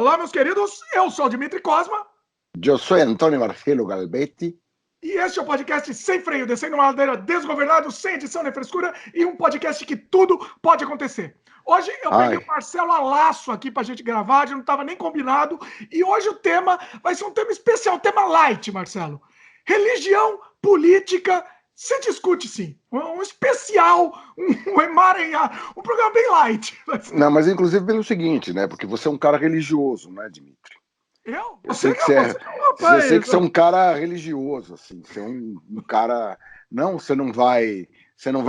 Olá, meus queridos, eu sou o Dimitri Cosma. Eu sou Antônio Marcelo Galbetti. E este é o podcast Sem Freio, descendo uma ladeira desgovernado, sem edição nem frescura, e um podcast que tudo pode acontecer. Hoje eu peguei o Marcelo a laço aqui pra gente gravar, a gente não estava nem combinado, e hoje o tema vai ser um tema especial, um tema light, Marcelo. Religião, política, se discute sim. Um especial, um emaranhado, um programa bem light. Não, mas inclusive pelo seguinte, né? Porque você é um cara religioso, né, Dimitri? Eu sei que você é um cara religioso, assim. Você é um cara. Não, você não vai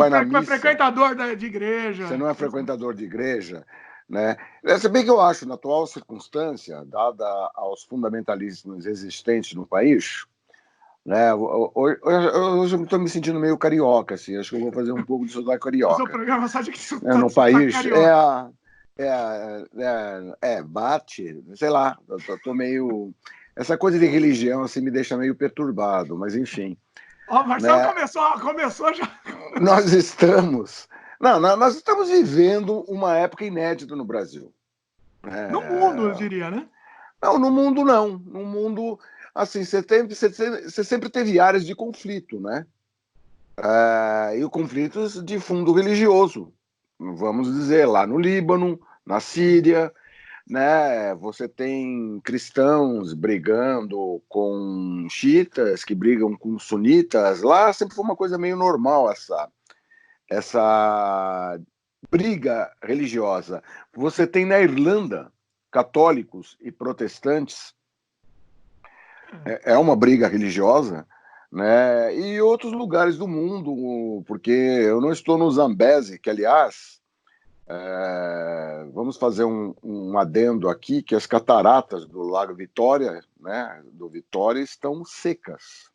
na missa. Você é frequentador de igreja. Você não é frequentador de igreja, né? Se bem que eu acho, na atual circunstância, dada aos fundamentalismos existentes no país, né? Hoje eu estou me sentindo meio carioca, assim. Acho que eu vou fazer um pouco de sotaque carioca. O seu programa, sabe que isso no país bate, sei lá, eu tô meio... Essa coisa de religião, assim, me deixa meio perturbado, mas enfim. Ó, Marcelo, né? começou já. Nós estamos vivendo uma época inédita no Brasil. No mundo, eu diria, né? Não, no mundo não. No mundo, assim, você sempre teve áreas de conflito, né? E conflitos de fundo religioso. Vamos dizer, lá no Líbano, na Síria, né? Você tem cristãos brigando com xiitas, que brigam com sunitas. Lá sempre foi uma coisa meio normal essa briga religiosa. Você tem na Irlanda católicos e protestantes. É uma briga religiosa, né? E outros lugares do mundo, porque eu não estou no Zambeze, que, aliás, vamos fazer um adendo aqui, que as cataratas do Lago Vitória, né, do Vitória, estão secas.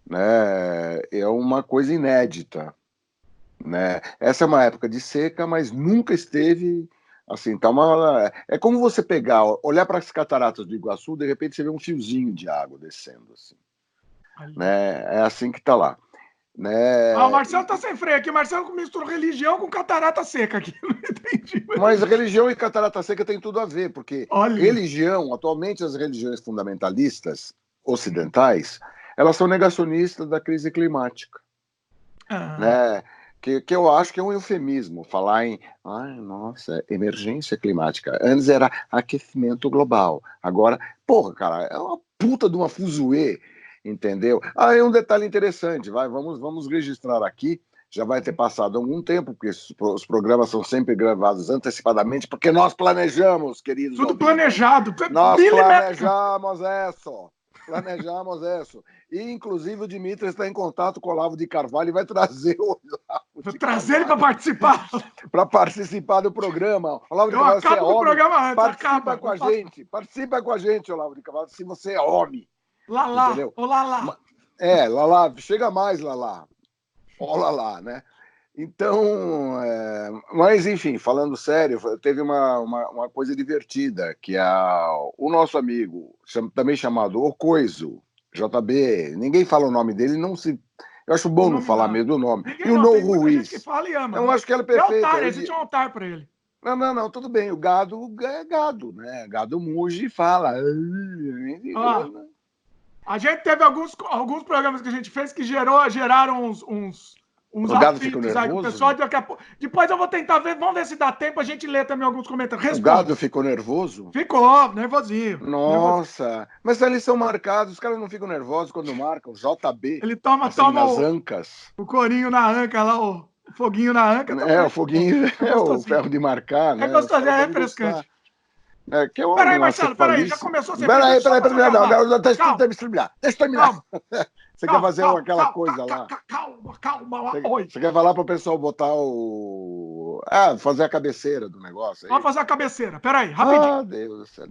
Né? É uma coisa inédita. Né? Essa é uma época de seca, mas nunca esteve... Assim, é como você olhar para as cataratas do Iguaçu, de repente você vê um fiozinho de água descendo. Assim. Né? É assim que está lá. Né? O Marcelo tá sem freio aqui. O Marcelo misturou religião com catarata seca aqui. Não entendi. Mas religião e catarata seca tem tudo a ver, porque religião, atualmente as religiões fundamentalistas ocidentais, elas são negacionistas da crise climática. Né? Que eu acho que é um eufemismo falar em emergência climática. Antes era aquecimento global. Agora, porra, cara, é uma puta de uma fuzuê, entendeu? É um detalhe interessante, vamos registrar aqui. Já vai ter passado algum tempo, porque os programas são sempre gravados antecipadamente, porque nós planejamos, queridos Tudo ouvintes. Planejado. Nós planejamos isso. E, inclusive, o Dimitri está em contato com o Olavo de Carvalho e vai trazer o Olavo. Vou trazer ele para participar. Para participar do programa. Olavo de Carvalho, você é homem. Programa participa com a gente. Participa com a gente, Olavo de Carvalho, se você é homem. Lala. Ô, Lala. Lala. Chega mais, Lala. Ó, Lala, né? Então, mas enfim, falando sério, teve uma coisa divertida, que o nosso amigo, também chamado Ocoiso, JB, ninguém fala o nome dele, eu acho bom não falar mesmo o nome. E o Novo Ruiz. Que fala e ama. Eu acho que ela é perfeita. Existe um altar para ele. Não, tudo bem, o gado é gado, né? Gado muge e fala. A gente teve alguns programas que a gente fez que geraram uns o gado ficou nervoso? Aí com o pessoal, depois eu vou tentar ver, vamos ver se dá tempo a gente ler também alguns comentários. O gado ficou nervoso? Ficou, nervosinho. Nossa, mas eles são marcados, os caras não ficam nervosos quando marcam, JB. Ele toma nas ancas. O corinho na anca lá, o foguinho na anca. O foguinho é o ferro de marcar, né? É gostoso, é refrescante. Peraí, Marcelo, já começou a ser... Peraí, deixa eu terminar. Você quer fazer aquela coisa lá? Calma. Você quer falar para o pessoal botar fazer a cabeceira do negócio aí? Vamos fazer a cabeceira. Peraí, rapidinho. Deus do céu.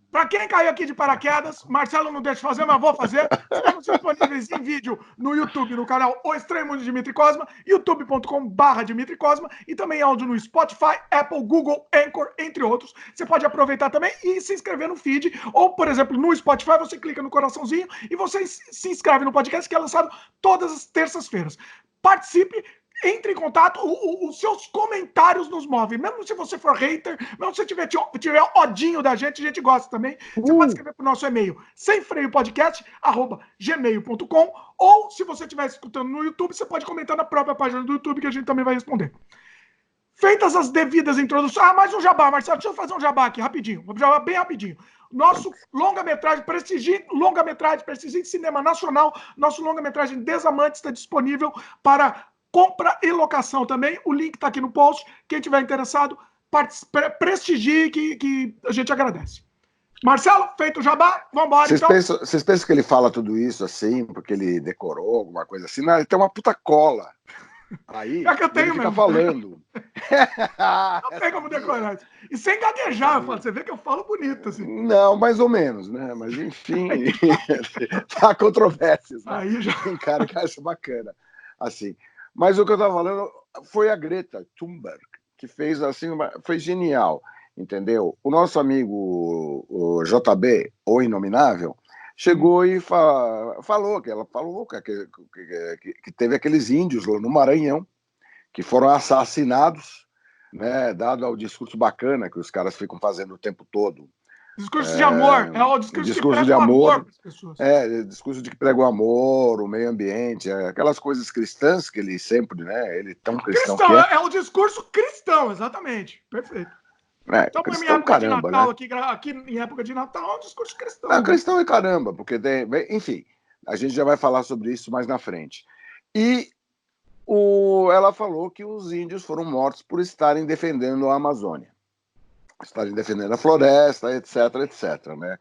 Para quem caiu aqui de paraquedas, Marcelo não deixa fazer, mas vou fazer. Estamos disponíveis em vídeo no YouTube, no canal O Estranho Mundo de Dimitri Cosma, youtube.com/Dimitri Cosma, e também áudio no Spotify, Apple, Google, Anchor, entre outros. Você pode aproveitar também e se inscrever no feed, ou, por exemplo, no Spotify, você clica no coraçãozinho e você se inscreve no podcast, que é lançado todas as terças-feiras. Participe entre em contato, os seus comentários nos movem. Mesmo se você for hater, mesmo se você tiver odinho da gente, a gente gosta também. Você pode escrever para o nosso e-mail, semfreiopodcast@gmail.com, ou se você estiver escutando no YouTube, você pode comentar na própria página do YouTube, que a gente também vai responder. Feitas as devidas introduções... Ah, mais um jabá, Marcelo. Deixa eu fazer um jabá aqui, rapidinho. Um jabá bem rapidinho. Nosso longa-metragem, prestigio cinema nacional, nosso longa-metragem Desamantes está disponível para compra e locação também. O link está aqui no post. Quem tiver interessado, prestigie, que a gente agradece. Marcelo, feito o jabá, vamos embora, Vocês pensam que ele fala tudo isso assim, porque ele decorou alguma coisa assim? Não, ele tem uma puta cola. Aí é que eu tenho ele fica mesmo. Falando. Não tem como decorar isso. E sem gaguejar, eu falo, você vê que eu falo bonito, assim. Não, mais ou menos, né? Mas enfim, há controvérsias, né? Aí já... Tem cara que acha bacana. Assim. Mas o que eu estava falando foi a Greta Thunberg, que fez assim, foi genial, entendeu? O nosso amigo o JB, o Inominável, chegou e falou que teve aqueles índios lá no Maranhão que foram assassinados, né, dado ao discurso bacana que os caras ficam fazendo o tempo todo. Discurso de amor, é o discurso que prega o amor para as pessoas. Discurso de que prega o amor, o meio ambiente, aquelas coisas cristãs que ele sempre, né, ele tão cristão que é o discurso cristão, exatamente, perfeito. Então, cristão, caramba, de Natal, né? aqui em época de Natal, é um discurso cristão. Não, cristão é caramba, porque tem, enfim, a gente já vai falar sobre isso mais na frente. E ela falou que os índios foram mortos por estarem defendendo a Amazônia, estarem defendendo a floresta, etc, etc, né?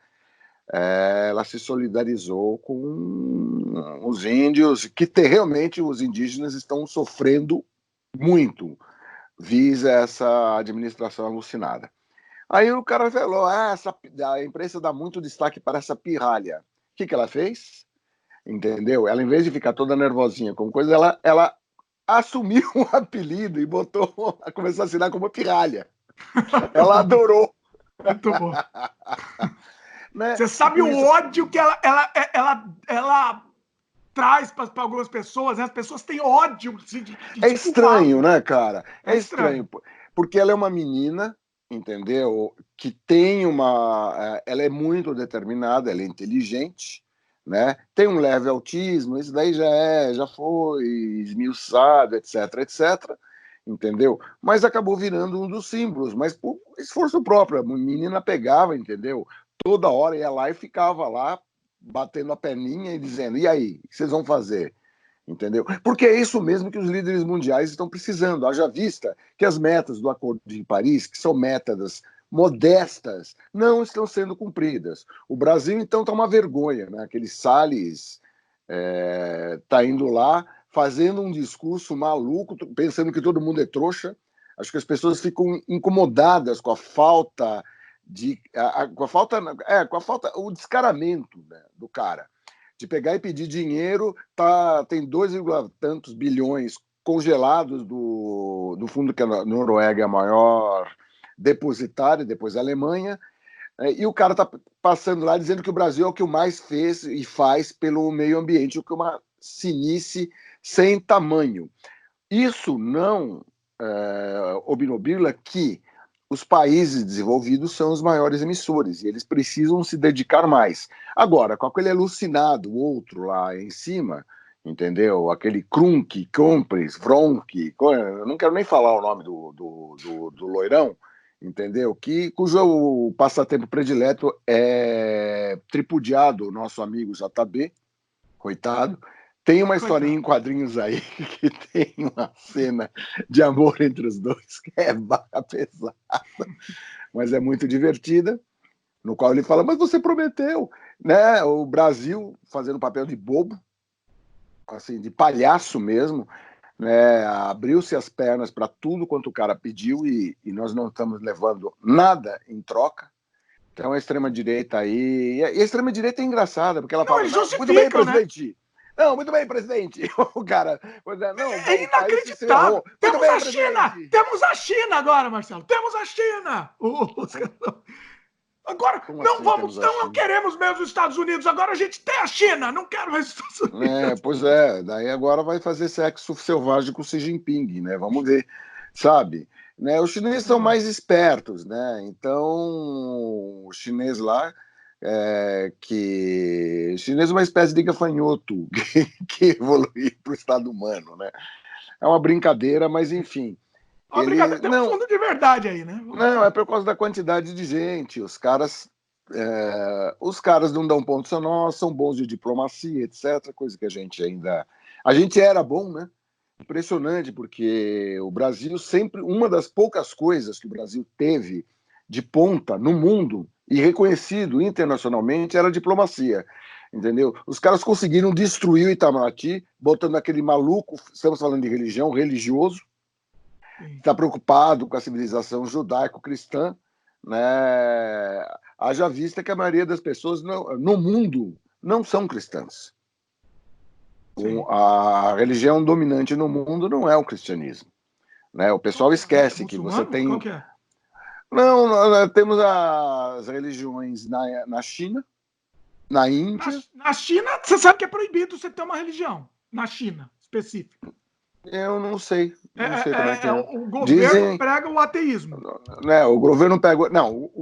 Ela se solidarizou com os índios, que realmente os indígenas estão sofrendo muito, visa essa administração alucinada. Aí o cara falou, a imprensa dá muito destaque para essa pirralha. O que ela fez? Entendeu? Ela, em vez de ficar toda nervosinha com coisa, ela assumiu um apelido e começou a assinar como pirralha. Ela adorou. Muito bom. Né? Você sabe o ódio que ela traz para algumas pessoas, né? As pessoas têm ódio. É estranho, né, cara? É estranho. Porque ela é uma menina, entendeu? Que tem ela é muito determinada, ela é inteligente, né? Tem um leve autismo, isso daí já foi esmiuçado, etc, etc, entendeu? Mas acabou virando um dos símbolos, mas por esforço próprio. A menina pegava, entendeu? Toda hora ia lá e ficava lá, batendo a perninha e dizendo, e aí, o que vocês vão fazer? Entendeu? Porque é isso mesmo que os líderes mundiais estão precisando. Haja vista que as metas do Acordo de Paris, que são metas modestas, não estão sendo cumpridas. O Brasil, então, está uma vergonha, né? Aquele Salles está indo lá fazendo um discurso maluco, pensando que todo mundo é trouxa. Acho que as pessoas ficam incomodadas com a falta o descaramento, né, do cara, de pegar e pedir dinheiro. Tem 2, tantos bilhões congelados do fundo, que a Noruega é a maior depositária, depois a Alemanha, e o cara está passando lá dizendo que o Brasil é o que mais fez e faz pelo meio ambiente, o que é uma cinice sem tamanho. Isso não obnubila que os países desenvolvidos são os maiores emissores e eles precisam se dedicar mais. Agora, com aquele alucinado outro lá em cima, entendeu? Aquele Krunk, Compres, Vronk, eu não quero nem falar o nome do loirão, entendeu? Cujo passatempo predileto é tripudiado, o nosso amigo JB, coitado. Tem uma historinha em quadrinhos aí que tem uma cena de amor entre os dois que é barra pesada, mas é muito divertida, no qual ele fala, mas você prometeu, né? O Brasil fazendo papel de bobo, assim, de palhaço mesmo, né? Abriu-se as pernas para tudo quanto o cara pediu e nós não estamos levando nada em troca. Então a extrema-direita aí... E a extrema-direita é engraçada, porque ela fala, muito bem, presidente... Né? Não, muito bem, presidente. O cara... é inacreditável. Temos a China! Temos a China agora, Marcelo. Temos a China! Agora, não queremos mesmo os Estados Unidos, agora a gente tem a China, não quero mais os Estados Unidos. Pois é, daí agora vai fazer sexo selvagem com o Xi Jinping, né? Vamos ver, sabe? Né? Os chineses são mais espertos, né? Então, o chinês lá, o chinês é uma espécie de gafanhoto que evoluiu para o estado humano, né? É uma brincadeira, mas enfim. Tem um fundo de verdade aí, né? Não, é por causa da quantidade de gente. Os caras não dão ponto só nós, são bons de diplomacia, etc. Coisa que a gente era bom, né? Impressionante, porque o Brasil sempre, uma das poucas coisas que o Brasil teve de ponta no mundo e reconhecido internacionalmente era a diplomacia, entendeu? Os caras conseguiram destruir o Itamaraty, botando aquele maluco, estamos falando de religião, religioso, está preocupado com a civilização judaico-cristã, né? Haja vista que a maioria das pessoas no mundo não são cristãs. A religião dominante no mundo não é o cristianismo, né? O pessoal esquece que você tem... Qual que é? Não, nós temos as religiões na China, na Índia... Na China, você sabe que é proibido você ter uma religião. Na China, específica. Eu não sei. Não sei como é que é. O governo prega o ateísmo. O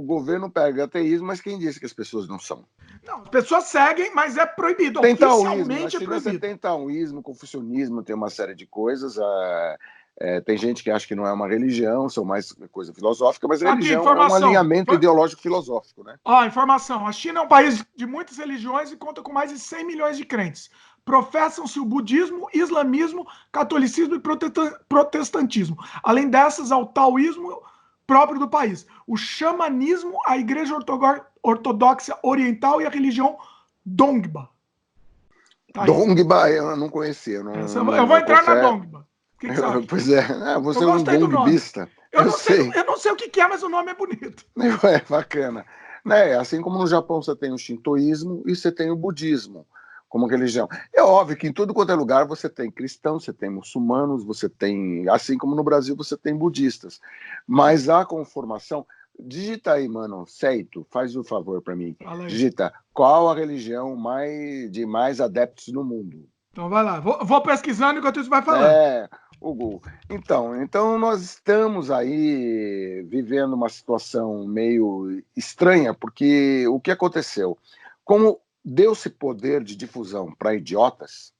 governo prega ateísmo, mas quem disse que as pessoas não são? Não, as pessoas seguem, mas é proibido. Tem taoísmo. Na China você tem taoísmo, confucionismo, tem uma série de coisas. Tem gente que acha que não é uma religião, são mais coisa filosófica, mas religião é um alinhamento ideológico filosófico, né? Informação. A China é um país de muitas religiões e conta com mais de 100 milhões de crentes. Professam-se o budismo, islamismo, catolicismo e protestantismo. Além dessas, ao taoísmo próprio do país. O xamanismo, a igreja ortodoxa oriental e a religião Dongba. Tá, Dongba eu não conhecia. Eu vou entrar na Dongba. O que você acha? Pois é, você é um dongbista. Eu não sei o que é, mas o nome é bonito. É bacana. Assim como no Japão você tem o shintoísmo e você tem o budismo como religião. É óbvio que em tudo quanto é lugar você tem cristãos, você tem muçulmanos, você tem, assim como no Brasil, você tem budistas. Mas a conformação... Digita aí, mano, Seito, faz o favor para mim. Digita, qual a religião de mais adeptos no mundo? Então vai lá, vou pesquisando enquanto isso vai falando. Hugo. Então nós estamos aí vivendo uma situação meio estranha, porque o que aconteceu? Como deu-se poder de difusão para idiotas,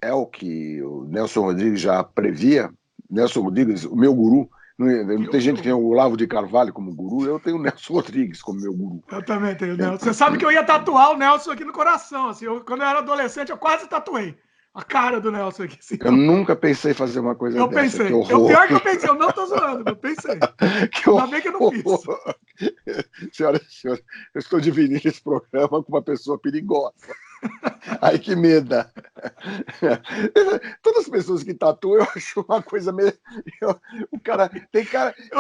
é o que o Nelson Rodrigues já previa. Nelson Rodrigues, o meu guru. Não tem gente que tem o Olavo de Carvalho como guru, eu tenho o Nelson Rodrigues como meu guru. Eu também tenho o Nelson. Você sabe que eu ia tatuar o Nelson aqui no coração. Assim, quando eu era adolescente, eu quase tatuei a cara do Nelson aqui. Assim. Eu nunca pensei em fazer uma coisa dessa. Pensei. O pior que eu pensei, eu não tô zoando, eu pensei. Ainda bem que eu não fiz. Senhora, eu estou dividindo esse programa com uma pessoa perigosa. Ai, que medo. Todas as pessoas que tatuam, eu acho uma coisa meio... Eu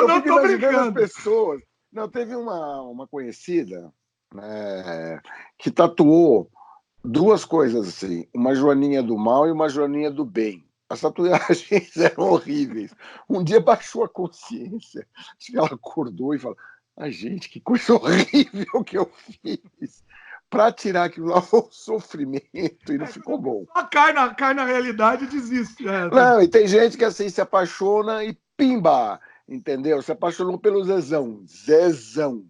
não tô brincando. As pessoas... Não, teve uma conhecida, né, que tatuou duas coisas assim, uma joaninha do mal e uma joaninha do bem. As tatuagens eram horríveis. Um dia baixou a consciência. Acho que ela acordou e falou: ai, gente, que coisa horrível que eu fiz. Para tirar aquilo lá foi um sofrimento e não ficou bom. Só cai na realidade e desiste. Não, e tem gente que assim se apaixona e pimba, entendeu? Se apaixonou pelo Zezão.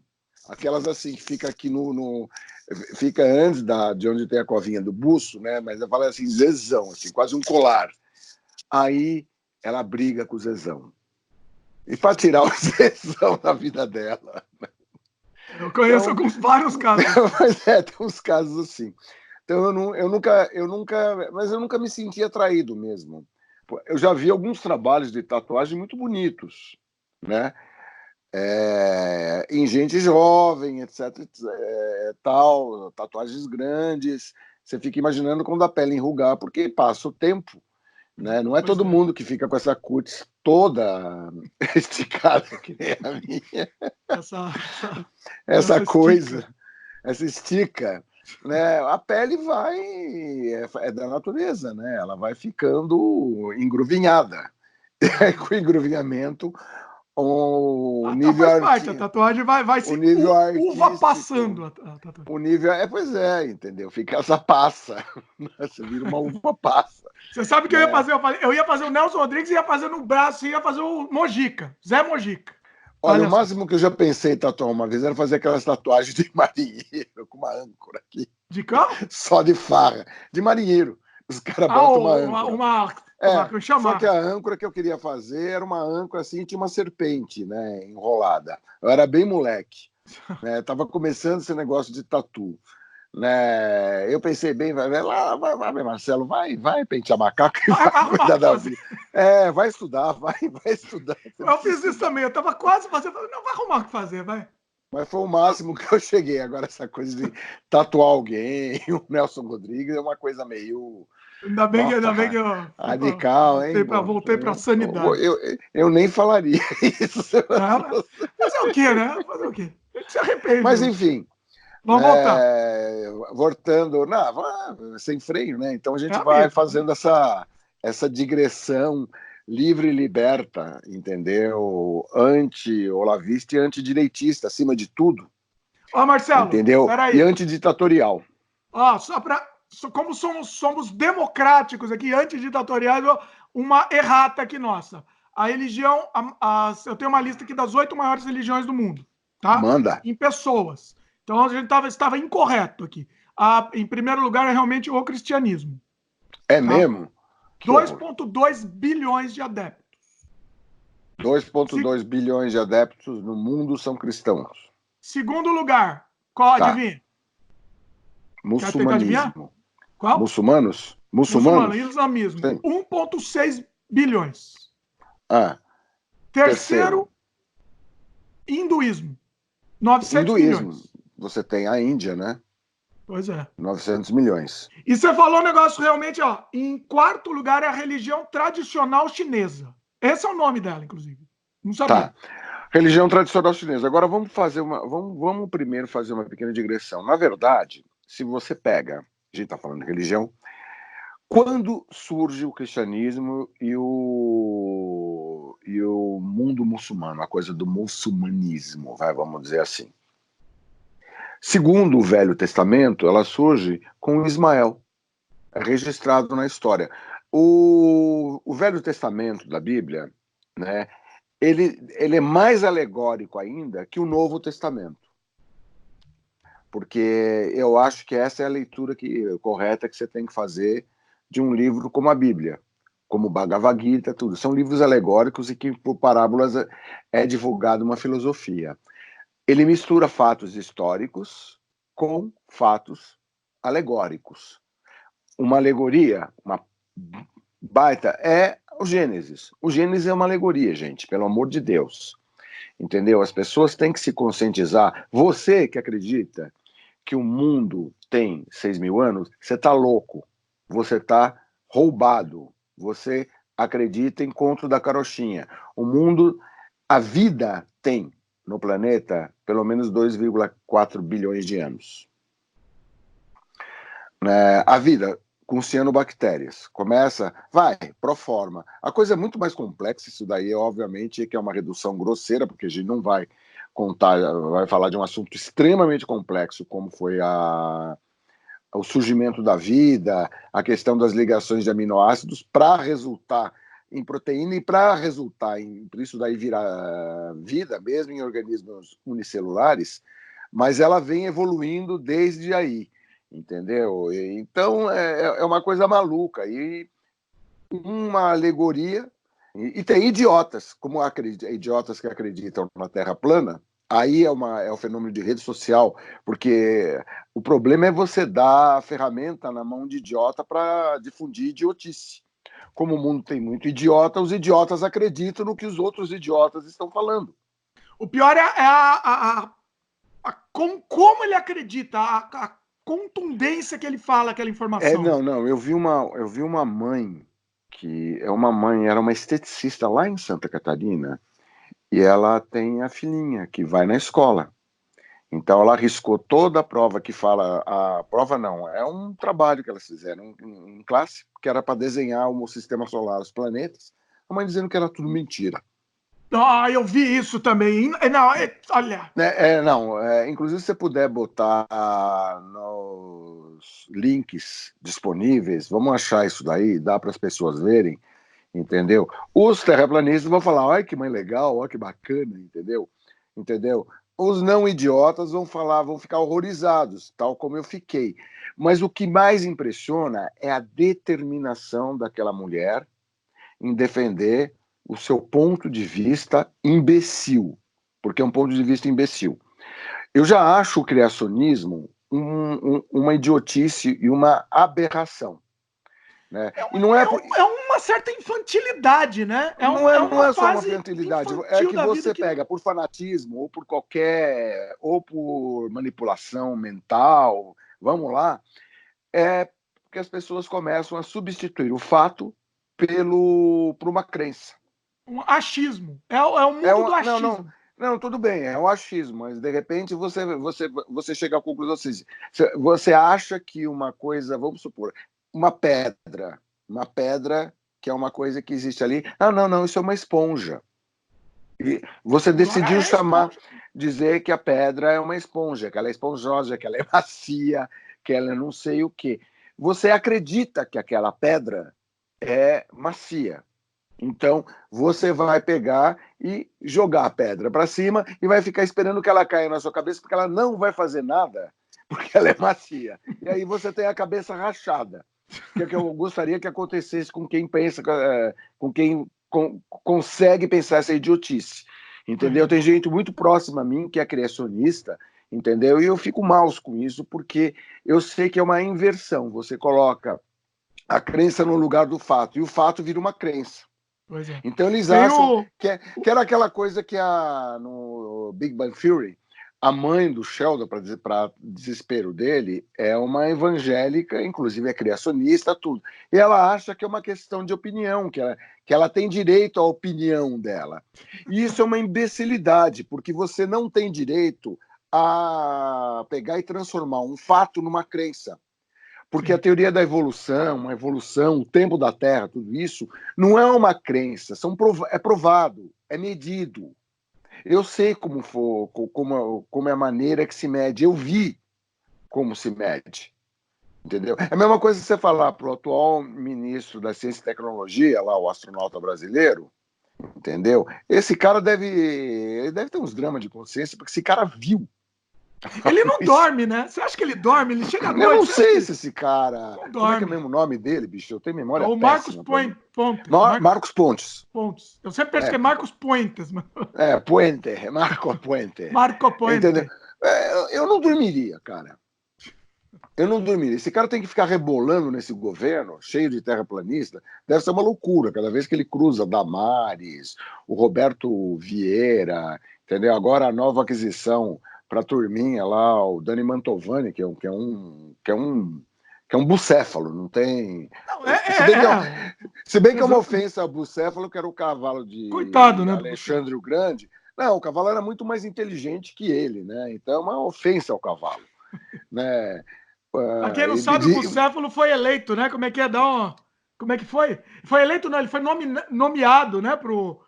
Aquelas assim que fica aqui fica antes de onde tem a covinha do buço, né? Mas eu falo assim, Zezão, assim, quase um colar. Aí ela briga com o Zezão. E para tirar o Zezão da vida dela... Eu conheço vários casos. Mas tem uns casos assim. Então eu nunca me senti atraído mesmo. Eu já vi alguns trabalhos de tatuagem muito bonitos, né? Em gente jovem, etc, tal, tatuagens grandes. Você fica imaginando quando a pele enrugar, porque passa o tempo, né? Não é todo mundo que fica com essa cutis toda esticada que nem a minha. Essa coisa, essa estica, né? A pele é da natureza, né? Ela vai ficando engruvinhada. Com o engruvinhamento, O nível faz parte, a tatuagem vai se uva passando. O nível pois é, entendeu? Fica essa passa. Você vira uma uva passa. Você sabe o que eu ia fazer? Eu ia fazer o Nelson Rodrigues e ia fazer no braço, ia fazer o Mojica, Zé Mojica. Olha, o máximo que eu já pensei em tatuar uma vez era fazer aquelas tatuagens de marinheiro, com uma âncora aqui. De qual? Só de farra. De marinheiro. Os caras botam uma âncora. Só que a âncora que eu queria fazer era uma âncora assim, tinha uma serpente, né, enrolada. Eu era bem moleque, né, tava começando esse negócio de tatu, né. Eu pensei bem, vai Marcelo, vai pentear macaco e vai cuidar da vida. Vai estudar, vai estudar. Eu fiz isso também, eu tava quase fazendo, não vai arrumar o que fazer, vai. Mas foi o máximo que eu cheguei. Agora, essa coisa de tatuar alguém, o Nelson Rodrigues, é uma coisa meio... Ainda bem que eu radical, hein? Voltei para a sanidade. Eu nem falaria isso. Fazer o quê, né? Fazer o quê? A gente se arrepende. Mas, enfim. Vamos voltar. Voltando, sem freio, né? Então a gente vai fazendo essa digressão livre e liberta, entendeu? Anti-olavista e antidireitista, acima de tudo. Ó, Marcelo, entendeu? E antiditatorial. Ó, como somos democráticos aqui, antiditatoriais, uma errata aqui nossa. A religião, eu tenho uma lista aqui das 8 maiores religiões do mundo, tá? Manda. Em pessoas. Então a gente estava incorreto aqui. Em primeiro lugar é realmente o cristianismo. É mesmo? 2,2 bilhões de adeptos. 2,2 bilhões de adeptos no mundo são cristãos. Segundo lugar, qual adivinha? Muçulmanismo. Qual? Muçulmanos? Islamismo. 1,6 bilhões. Terceiro, hinduísmo. 900 milhões. Você tem a Índia, né? Pois é. 900 milhões. E você falou um negócio realmente, ó. Em quarto lugar é a religião tradicional chinesa. Esse é o nome dela, inclusive. Não sabia. Tá. Religião tradicional chinesa. Agora vamos primeiro fazer uma pequena digressão. Na verdade, se você pega, a gente está falando de religião, quando surge o cristianismo e o mundo muçulmano, a coisa do muçulmanismo, vamos dizer assim. Segundo o Velho Testamento, ela surge com Ismael, registrado na história. O Velho Testamento da Bíblia, né, ele é mais alegórico ainda que o Novo Testamento. Porque eu acho que essa é a leitura correta que você tem que fazer de um livro como a Bíblia, como Bhagavad Gita, tudo. São livros alegóricos e que, por parábolas, é divulgada uma filosofia. Ele mistura fatos históricos com fatos alegóricos. Uma alegoria, uma baita, é o Gênesis. O Gênesis é uma alegoria, gente, pelo amor de Deus. Entendeu? As pessoas têm que se conscientizar. Você que acredita que o mundo tem 6.000 anos, você está louco. Você está roubado. Você acredita em conto da carochinha. O mundo, a vida tem no planeta pelo menos 2,4 bilhões de anos. A vida com cianobactérias. Começa, proforma. A coisa é muito mais complexa, isso daí, obviamente, que é uma redução grosseira, porque a gente não vai vai falar de um assunto extremamente complexo, como foi o surgimento da vida, a questão das ligações de aminoácidos, para resultar em proteína e para resultar em isso daí virar vida, mesmo em organismos unicelulares, mas ela vem evoluindo desde aí. Entendeu? Então é uma coisa maluca e uma alegoria. E tem idiotas, como idiotas que acreditam na Terra plana. Aí é o fenômeno de rede social, porque o problema é você dar a ferramenta na mão de idiota para difundir idiotice. Como o mundo tem muito idiota, os idiotas acreditam no que os outros idiotas estão falando. O pior é como ele acredita, a contundência que ele fala aquela informação. Eu vi uma mãe que era uma esteticista lá em Santa Catarina e ela tem a filhinha que vai na escola. Então ela arriscou toda a prova que fala, a prova não, é um trabalho que elas fizeram em classe, que era para desenhar o sistema solar, os planetas, a mãe dizendo que era tudo mentira. Ah, eu vi isso também. Não, olha. Inclusive, se você puder botar nos links disponíveis, vamos achar isso daí, dá para as pessoas verem, entendeu? Os terraplanistas vão falar, olha que mãe legal, olha que bacana, entendeu? Os não idiotas vão falar, vão ficar horrorizados, tal como eu fiquei. Mas o que mais impressiona é a determinação daquela mulher em defender o seu ponto de vista imbecil, porque é um ponto de vista imbecil. Eu já acho o criacionismo uma idiotice e uma aberração. Né? E não é uma certa infantilidade, né? Não é só uma infantilidade, é que você pega por fanatismo ou por manipulação mental, vamos lá, é que as pessoas começam a substituir o fato por uma crença. Um achismo. É o mundo do achismo. Não, tudo bem, é um achismo, mas de repente você chega à conclusão assim, você acha que uma coisa, vamos supor, uma pedra que é uma coisa que existe ali, não, isso é uma esponja. E você decidiu dizer que a pedra é uma esponja, que ela é esponjosa, que ela é macia, que ela é não sei o quê. Você acredita que aquela pedra é macia. Então, você vai pegar e jogar a pedra para cima e vai ficar esperando que ela caia na sua cabeça, porque ela não vai fazer nada, porque ela é macia. E aí você tem a cabeça rachada, que é o que eu gostaria que acontecesse com quem pensa, com quem consegue pensar essa idiotice. Entendeu? Tem gente muito próxima a mim que é criacionista, entendeu? E eu fico mal com isso, porque eu sei que é uma inversão. Você coloca a crença no lugar do fato, e o fato vira uma crença. Pois é. Então eles acham que era aquela coisa que no Big Bang Theory, a mãe do Sheldon, para desespero dele, é uma evangélica, inclusive é criacionista, tudo. E ela acha que é uma questão de opinião, que ela tem direito à opinião dela. E isso é uma imbecilidade, porque você não tem direito a pegar e transformar um fato numa crença. Porque a teoria da evolução, o tempo da Terra, tudo isso, não é uma crença, é provado, é medido. Eu sei como é a maneira que se mede, eu vi como se mede. Entendeu? É a mesma coisa que você falar para o atual ministro da Ciência e Tecnologia, lá, o astronauta brasileiro, entendeu? Esse cara ele deve ter uns dramas de consciência, porque esse cara viu. Ele não dorme, né? Você acha que ele dorme? Ele chega à noite. Eu não sei se esse cara. Não dorme. Como é que é mesmo o nome dele, bicho? Eu tenho memória péssima. O Marcos Pontes. Marcos Pontes. Eu sempre penso que é Marcos Puentes. Puente. Marco Puente. Marco Puente. Entendeu? Eu não dormiria, cara. Eu não dormiria. Esse cara tem que ficar rebolando nesse governo, cheio de terraplanista. Deve ser uma loucura. Cada vez que ele cruza Damares, o Roberto Vieira, entendeu? Agora a nova aquisição para a turminha lá, o Dani Mantovani, que é um bucéfalo, não tem. Se bem que é uma ofensa ao bucéfalo, que era o cavalo de Coitado, né, Alexandre o Grande. Não, o cavalo era muito mais inteligente que ele, né? Então é uma ofensa ao cavalo, né? Pra quem não sabe, o bucéfalo foi eleito, né? Como é que é? Como é que foi? Foi eleito, não, ele foi nomeado, né, pro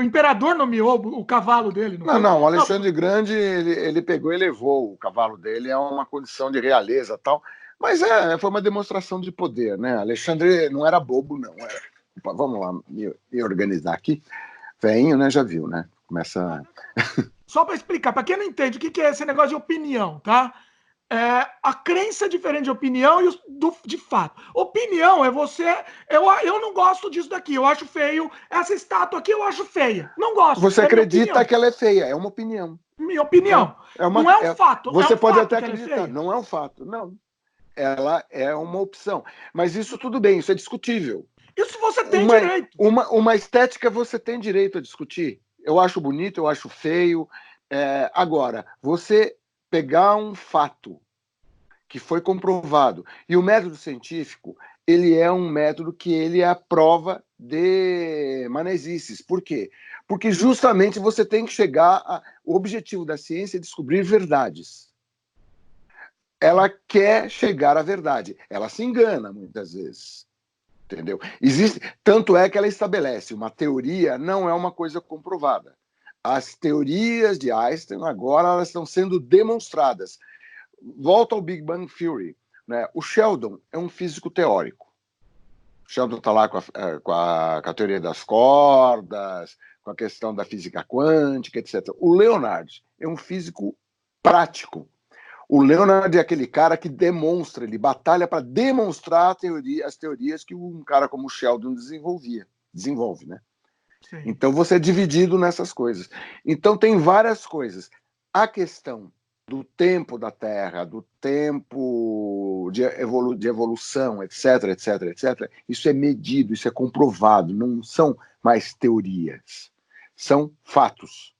imperador nomeou o cavalo dele. Não, o Alexandre Grande, ele pegou e levou o cavalo dele a uma condição de realeza e tal. Mas foi uma demonstração de poder, né? Alexandre não era bobo, não. Vamos lá, me organizar aqui. Veinho, né? Já viu, né? Começa. Só para explicar, para quem não entende, o que é esse negócio de opinião, tá? A crença é diferente de opinião e de fato. Opinião é você. Eu não gosto disso daqui, eu acho feio. Essa estátua aqui eu acho feia. Não gosto. Você acredita que ela é feia, é uma opinião. Minha opinião. Não é um fato. Você pode até acreditar, não é um fato. Não. Ela é uma opção. Mas isso tudo bem, isso é discutível. Isso você tem direito. Uma estética você tem direito a discutir. Eu acho bonito, eu acho feio. Agora, você pegar um fato que foi comprovado, e o método científico, ele é um método que ele é a prova de manezices. Por quê? Porque justamente você tem que chegar o objetivo da ciência é descobrir verdades. Ela quer chegar à verdade. Ela se engana muitas vezes. entendeu? Existe, tanto é que ela estabelece uma teoria, não é uma coisa comprovada. As teorias de Einstein agora elas estão sendo demonstradas. Volta ao Big Bang Theory, né? O Sheldon é um físico teórico. O Sheldon está lá com a teoria das cordas, com a questão da física quântica, etc. O Leonard é um físico prático. O Leonard é aquele cara que demonstra, ele batalha para demonstrar as teorias que um cara como o Sheldon desenvolve, né? Sim. Então você é dividido nessas coisas. Então tem várias coisas. A questão do tempo da Terra, do tempo de evolução, etc, etc, etc, isso é medido, isso é comprovado, não são mais teorias, são fatos.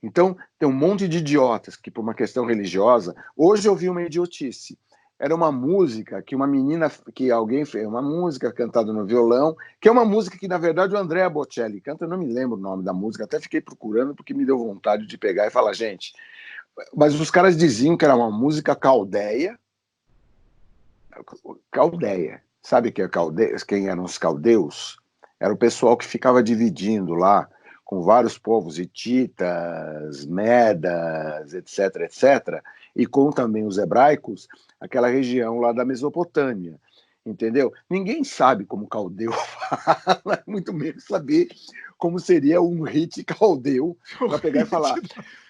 Então, tem um monte de idiotas que, por uma questão religiosa... Hoje eu vi uma idiotice. Era uma música que uma menina, que alguém fez, uma música cantada no violão, que é uma música que, na verdade, o Andrea Bocelli canta, eu não me lembro o nome da música, até fiquei procurando porque me deu vontade de pegar e falar, gente... Mas os caras diziam que era uma música caldeia. Caldeia. Sabe que é caldeia? Quem eram os caldeus? Era o pessoal que ficava dividindo lá, com vários povos, hititas, medas, etc, etc, e com também os hebraicos, aquela região lá da Mesopotâmia, entendeu? Ninguém sabe como caldeu fala, muito menos saber como seria um hit caldeu para pegar e falar.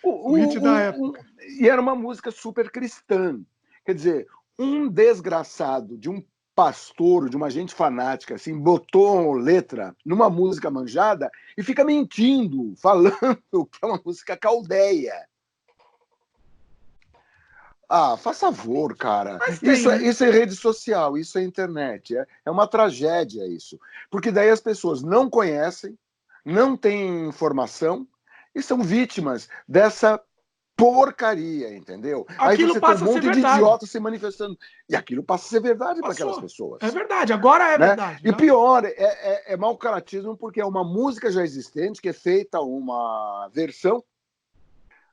O hit da época. E era uma música super cristã. Quer dizer, um desgraçado de um pastor, de uma gente fanática, assim, botou letra numa música manjada e fica mentindo, falando que é uma música caldeia. Ah, faz favor, cara. Isso é rede social, isso é internet. É uma tragédia isso. Porque daí as pessoas não conhecem, não têm informação e são vítimas dessa porcaria, entendeu? Aquilo aí você passa tem um monte de idiota se manifestando. E aquilo passa a ser verdade para aquelas pessoas. É verdade, agora é, né? Verdade. E pior, é mau caratismo porque é uma música já existente, que é feita uma versão,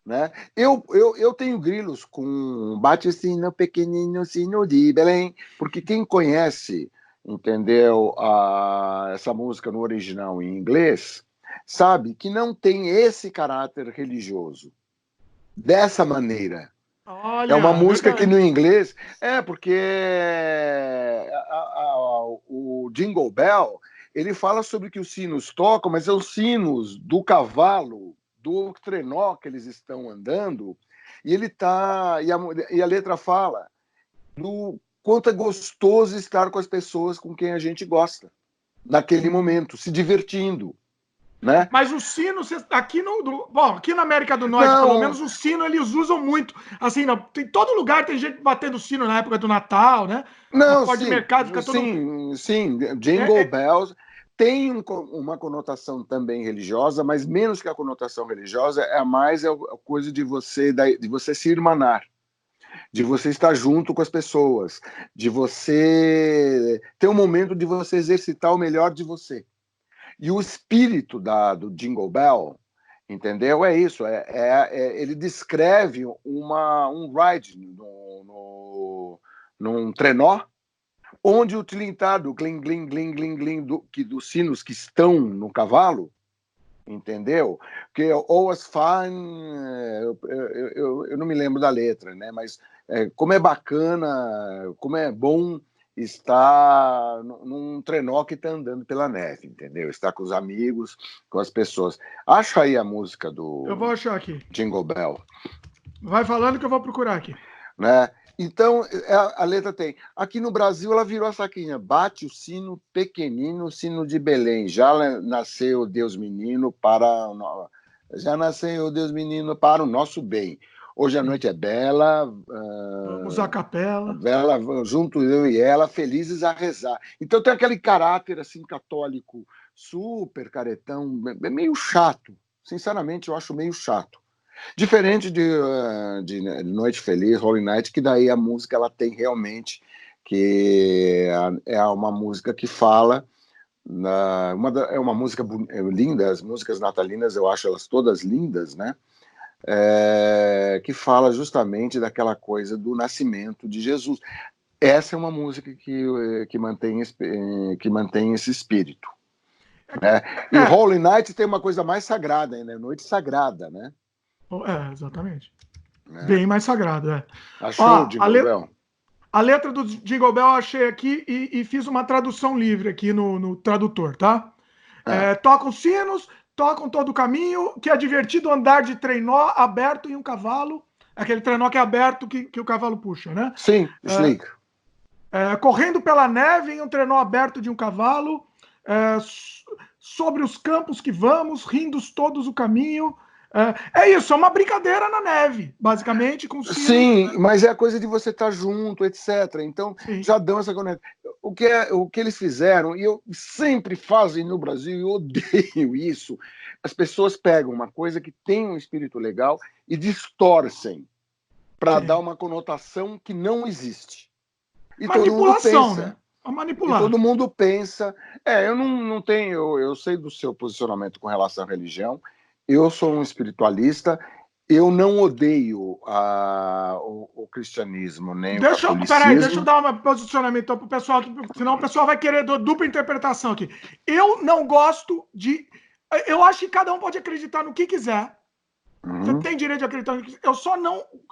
né? Eu tenho grilos com Bate o sino pequenino, sino de Belém, porque quem conhece, entendeu, essa música no original em inglês, sabe que não tem esse caráter religioso. Dessa maneira. Olha, é uma música verdade. que no inglês... porque o Jingle Bell, ele fala sobre que os sinos tocam, mas são os sinos do cavalo, do trenó que eles estão andando, e ele tá... E a letra fala do quanto é gostoso estar com as pessoas com quem a gente gosta, naquele momento, se divertindo. Né? Mas o sino, aqui aqui na América do Norte, pelo menos, o sino eles usam muito. Assim, em todo lugar tem gente batendo sino na época do Natal, né? Não, sim, de mercado, fica sim, Jingle Bells tem uma conotação também religiosa, mas menos que a conotação religiosa, a coisa de você se irmanar, de você estar junto com as pessoas, de você ter um momento de você exercitar o melhor de você. E o espírito do Jingle Bell, entendeu? É isso. Ele descreve um ride num trenó, onde o tilintar do gling, gling, gling, gling, gling dos sinos que estão no cavalo, entendeu? Que always fine, eu não me lembro da letra, né? Mas como é bacana, como é bom está num trenó que está andando pela neve, entendeu? Está com os amigos, com as pessoas. Acha aí a música do... Eu vou achar aqui. Jingle Bell. Vai falando que eu vou procurar aqui. Né? Então, a letra tem... Aqui no Brasil, ela virou a saquinha. Bate o sino pequenino, sino de Belém. Já nasceu Deus menino para... Já nasceu Deus menino para o nosso bem. Hoje a noite é bela. Vamos à capela. Bela, junto eu e ela, felizes a rezar. Então tem aquele caráter assim católico super caretão, meio chato. Sinceramente, eu acho meio chato. Diferente de Noite Feliz, Holy Night, que daí a música ela tem realmente que é uma música que fala é uma música linda. As músicas natalinas eu acho elas todas lindas, né? Que fala justamente daquela coisa do nascimento de Jesus. essa é uma música que mantém esse espírito. Né? E Holy Night tem uma coisa mais sagrada ainda, noite sagrada, né? Exatamente. Bem mais sagrada. Achou, Jingle Bell? A letra do Jingle Bell eu achei aqui e fiz uma tradução livre aqui no tradutor, tá? Tocam sinos, tocam todo o caminho, que é divertido andar de trenó aberto em um cavalo. Aquele trenó que é aberto que o cavalo puxa, né? Sim, slick. Correndo pela neve em um trenó aberto de um cavalo, sobre os campos que vamos, rindo todos o caminho. É isso, é uma brincadeira na neve, basicamente, com sinos. Sim, mas é a coisa de você estar junto, etc. Então, já dão essa conexão. O que eles fizeram, e eu sempre fazem no Brasil, e eu odeio isso, as pessoas pegam uma coisa que tem um espírito legal e distorcem para dar uma conotação que não existe. E manipulação, todo mundo pensa, né? A manipular. E todo mundo pensa. Eu não tenho. Eu sei do seu posicionamento com relação à religião. Eu sou um espiritualista. Eu não odeio o cristianismo, nem o catolicismo. Peraí, deixa eu dar um posicionamento para o pessoal aqui, senão o pessoal vai querer dupla interpretação aqui. Eu não gosto de. Eu acho que cada um pode acreditar no que quiser. Você tem direito de acreditar no que quiser.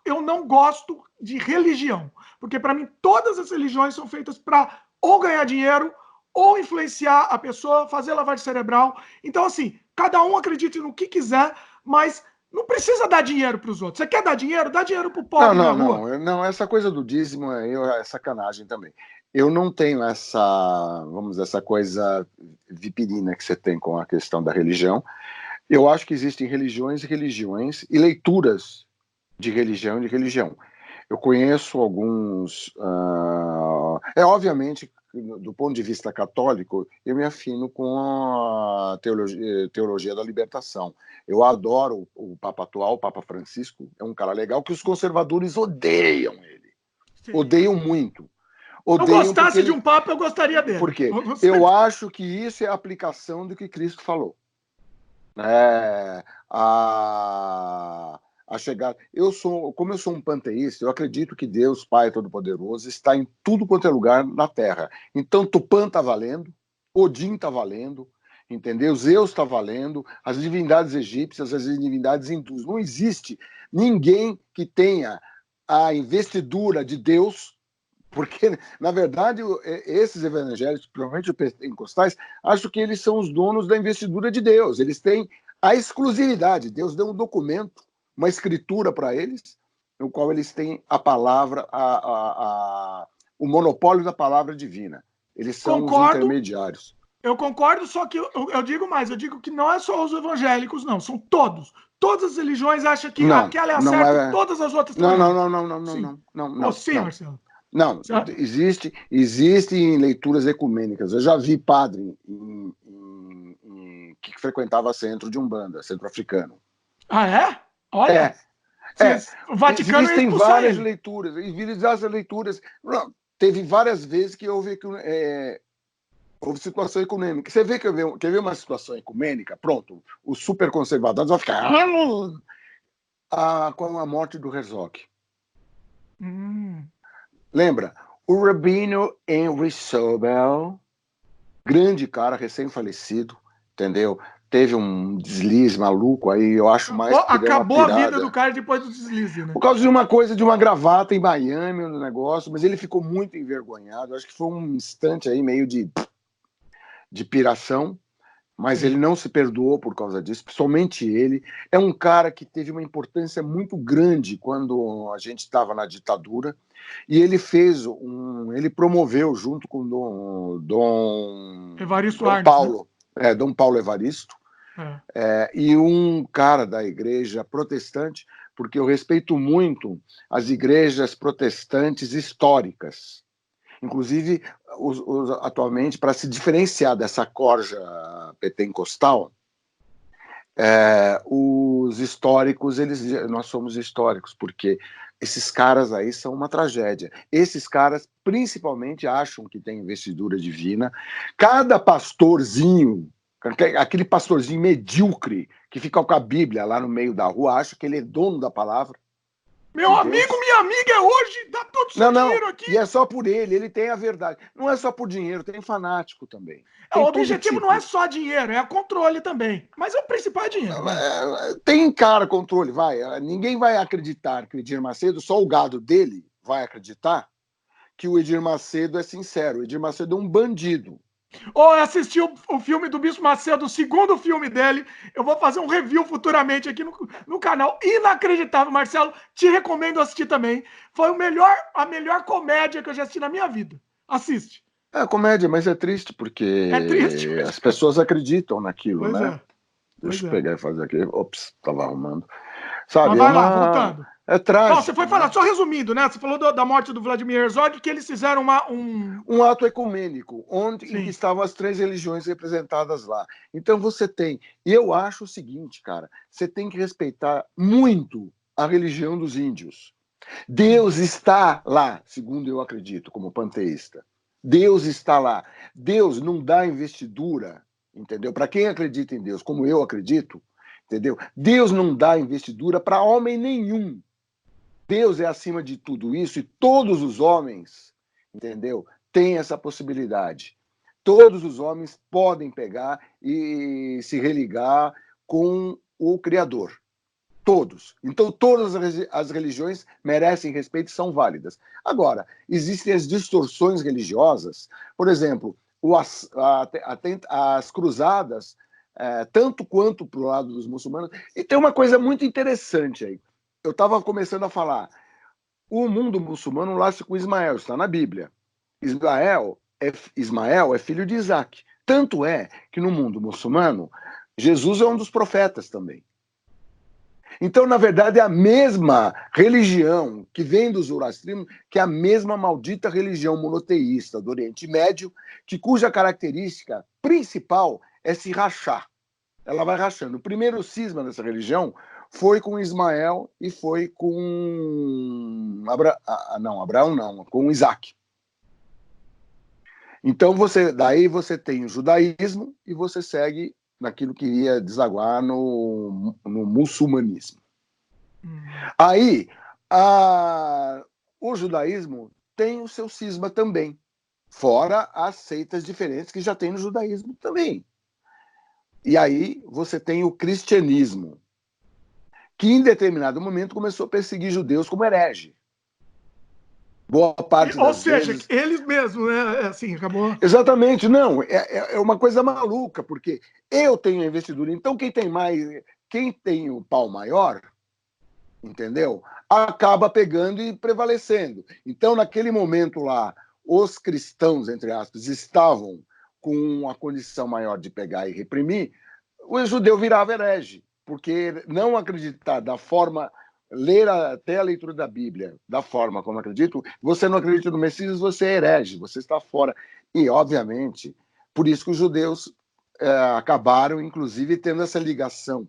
Eu não gosto de religião. Porque, para mim, todas as religiões são feitas para ou ganhar dinheiro, ou influenciar a pessoa, fazer lavagem cerebral. Então, assim, cada um acredite no que quiser, mas não precisa dar dinheiro para os outros. Você quer dar dinheiro? Dá dinheiro para o pobre na rua. Não, essa coisa do dízimo é sacanagem também. Eu não tenho essa coisa vipirina que você tem com a questão da religião. Eu acho que existem religiões e religiões e leituras de religião e de religião. Eu conheço alguns... obviamente, do ponto de vista católico, eu me afino com a teologia da libertação. Eu adoro o Papa atual, o Papa Francisco, é um cara legal, que os conservadores odeiam ele. Sim. Odeiam muito. Se eu gostasse de um Papa, eu gostaria dele. Por quê? Eu acho que isso é a aplicação do que Cristo falou. A chegar. Como eu sou um panteísta, eu acredito que Deus, Pai Todo-Poderoso, está em tudo quanto é lugar na Terra. Então, Tupã está valendo, Odin está valendo, entendeu? Zeus está valendo, as divindades egípcias, as divindades hindus. Não existe ninguém que tenha a investidura de Deus, porque, na verdade, esses evangélicos, principalmente os pentecostais, acham que eles são os donos da investidura de Deus. Eles têm a exclusividade. Deus deu um documento, uma escritura para eles, no qual eles têm a palavra, o monopólio da palavra divina. Eles são os intermediários. Eu concordo, só que eu digo mais, eu digo que não é só os evangélicos, não, são todos. Todas as religiões acham que aquela é a certa e todas as outras também. Não. Sim, Marcelo. Não, existem leituras ecumênicas. Eu já vi padre que frequentava centro de Umbanda, centro africano. Ah, é? Olha! O Vaticano existem várias leituras. Teve várias vezes que houve situação ecumênica. Você vê quer ver uma situação ecumênica? Pronto, os super conservadores vão ficar com a morte do Herzog. Lembra? O Rabino Henry Sobel, grande cara, recém-falecido, entendeu? Teve um deslize maluco aí, eu acho mais... Acabou a vida do cara depois do deslize, né? Por causa de uma gravata em Miami, no negócio, mas ele ficou muito envergonhado. Acho que foi um instante aí meio de piração, mas ele não se perdoou por causa disso, somente ele. É um cara que teve uma importância muito grande quando a gente estava na ditadura, e ele ele promoveu junto com Dom Evaristo Dom Arnes, Paulo, né? Dom Paulo Evaristo, e um cara da igreja protestante, porque eu respeito muito as igrejas protestantes históricas. Inclusive, atualmente, para se diferenciar dessa corja pentecostal, os históricos, nós somos históricos, porque esses caras aí são uma tragédia. Esses caras, principalmente, acham que tem investidura divina. Cada pastorzinho, aquele pastorzinho medíocre, que fica com a Bíblia lá no meio da rua, acha que ele é dono da palavra. Meu amigo, minha amiga é hoje, dá todo o seu dinheiro aqui. E é só por ele tem a verdade. Não é só por dinheiro, tem fanático também. O objetivo não é só dinheiro, é controle também. Mas o principal é dinheiro. Tem cara controle, vai. Ninguém vai acreditar que o Edir Macedo, só o gado dele vai acreditar que o Edir Macedo é sincero. O Edir Macedo é um bandido. Eu assisti o filme do Bispo Macedo, o segundo filme dele. Eu vou fazer um review futuramente aqui no canal. Inacreditável, Marcelo. Te recomendo assistir também. Foi a melhor comédia que eu já assisti na minha vida. Assiste. É comédia, mas é triste, porque as pessoas acreditam naquilo, pois né? Deixa eu pegar e fazer aqui. Ops, estava arrumando. Sabe, vai lá, voltando. É trágico. Bom, você foi falar, só resumindo, né? Você falou da morte do Vladimir Herzog, que eles fizeram um ato ecumênico, em que estavam as 3 religiões representadas lá. Então você tem... E eu acho o seguinte, cara, você tem que respeitar muito a religião dos índios. Deus está lá, segundo eu acredito, como panteísta. Deus está lá. Deus não dá investidura, entendeu? Para quem acredita em Deus, como eu acredito, entendeu? Deus não dá investidura para homem nenhum. Deus é acima de tudo isso e todos os homens, entendeu? Têm essa possibilidade. Todos os homens podem pegar e se religar com o Criador. Todos. Então, todas as religiões merecem respeito e são válidas. Agora, existem as distorções religiosas. Por exemplo, as cruzadas, tanto quanto para o lado dos muçulmanos. E tem uma coisa muito interessante aí. Eu estava começando a falar. O mundo muçulmano nasce com Ismael, está na Bíblia. Ismael é filho de Isaac. Tanto é que no mundo muçulmano, Jesus é um dos profetas também. Então, na verdade, é a mesma religião que vem do zoroastrismo, que é a mesma maldita religião monoteísta do Oriente Médio, cuja característica principal é se rachar. Ela vai rachando. O primeiro cisma dessa religião foi com Ismael e foi com Abraão não, com Isaac. Então, daí você tem o judaísmo e você segue naquilo que iria desaguar no muçulmanismo. Aí, o judaísmo tem o seu cisma também, fora as seitas diferentes que já tem no judaísmo também. E aí você tem o cristianismo, que em determinado momento começou a perseguir judeus como herege. Boa parte das vezes... eles mesmos, né? Assim, acabou... Exatamente, não. É uma coisa maluca, porque eu tenho a investidura, então quem tem o pau maior, entendeu? Acaba pegando e prevalecendo. Então, naquele momento lá, os cristãos, entre aspas, estavam com a condição maior de pegar e reprimir, o judeu virava herege, porque não acreditar da forma, ler até a leitura da Bíblia da forma como acredito, você não acredita no Messias, você é herege, você está fora. E, obviamente, por isso que os judeus acabaram, inclusive, tendo essa ligação.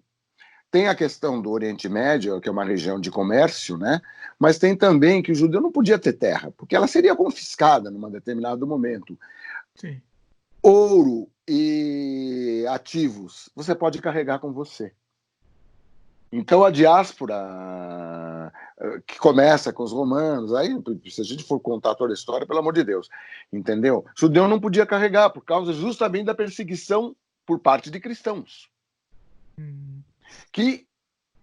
Tem a questão do Oriente Médio, que é uma região de comércio, né? Mas tem também que o judeu não podia ter terra, porque ela seria confiscada num determinado momento. Sim. Ouro e ativos você pode carregar com você. Então a diáspora, que começa com os romanos, aí se a gente for contar toda a história, pelo amor de Deus, entendeu? Judeu não podia carregar por causa justamente da perseguição por parte de cristãos, que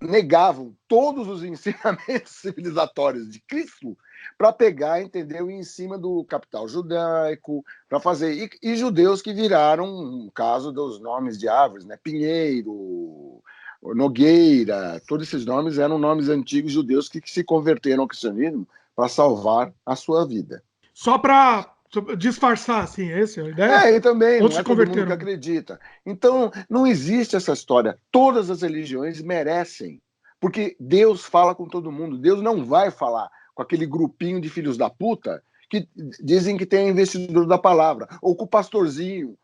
negavam todos os ensinamentos civilizatórios de Cristo para pegar, entendeu, em cima do capital judaico, para fazer... E judeus que viraram, no caso dos nomes de árvores, né? Pinheiro, Nogueira, todos esses nomes eram nomes antigos judeus que se converteram ao cristianismo para salvar a sua vida. Só para disfarçar, assim, essa é a ideia? E também, não é todo mundo que acredita. Então, não existe essa história. Todas as religiões merecem, porque Deus fala com todo mundo. Deus não vai falar com aquele grupinho de filhos da puta que dizem que tem a investidura da palavra, ou com o pastorzinho.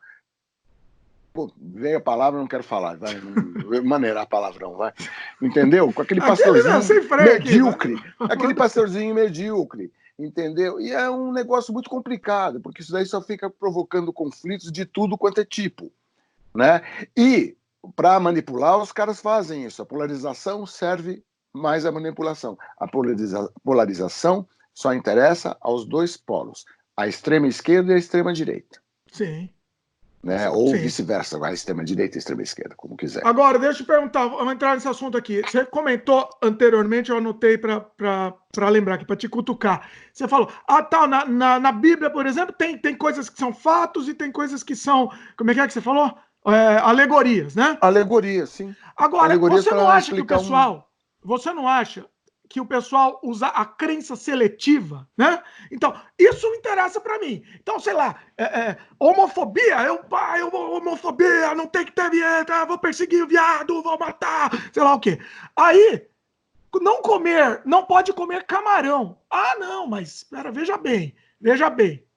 Pô, veio a palavra, não quero falar, vai maneirar palavrão, vai. Entendeu? Com aquele pastorzinho medíocre, aquele pastorzinho medíocre, entendeu? E é um negócio muito complicado, porque isso daí só fica provocando conflitos de tudo quanto é tipo, né? E para manipular, os caras fazem isso. A polarização serve mais a manipulação. A polarização só interessa aos dois polos, a extrema esquerda e a extrema direita. Sim. Né? Ou vice-versa, a extrema direita e a extrema esquerda, como quiser. Agora, deixa eu te perguntar, vamos entrar nesse assunto aqui. Você comentou anteriormente, eu anotei para lembrar aqui, para te cutucar. Você falou, na Bíblia, por exemplo, tem coisas que são fatos e tem coisas que são, como é que você falou? Alegorias, né? Alegorias, sim. Agora, alegorias você não acha que o pessoal, você não acha que o pessoal usa a crença seletiva, né? Então, isso interessa para mim. Então, sei lá, homofobia, homofobia, não tem que ter viado, vou perseguir o viado, vou matar, sei lá o quê. Aí, não pode comer camarão. Ah, não, mas espera, veja bem,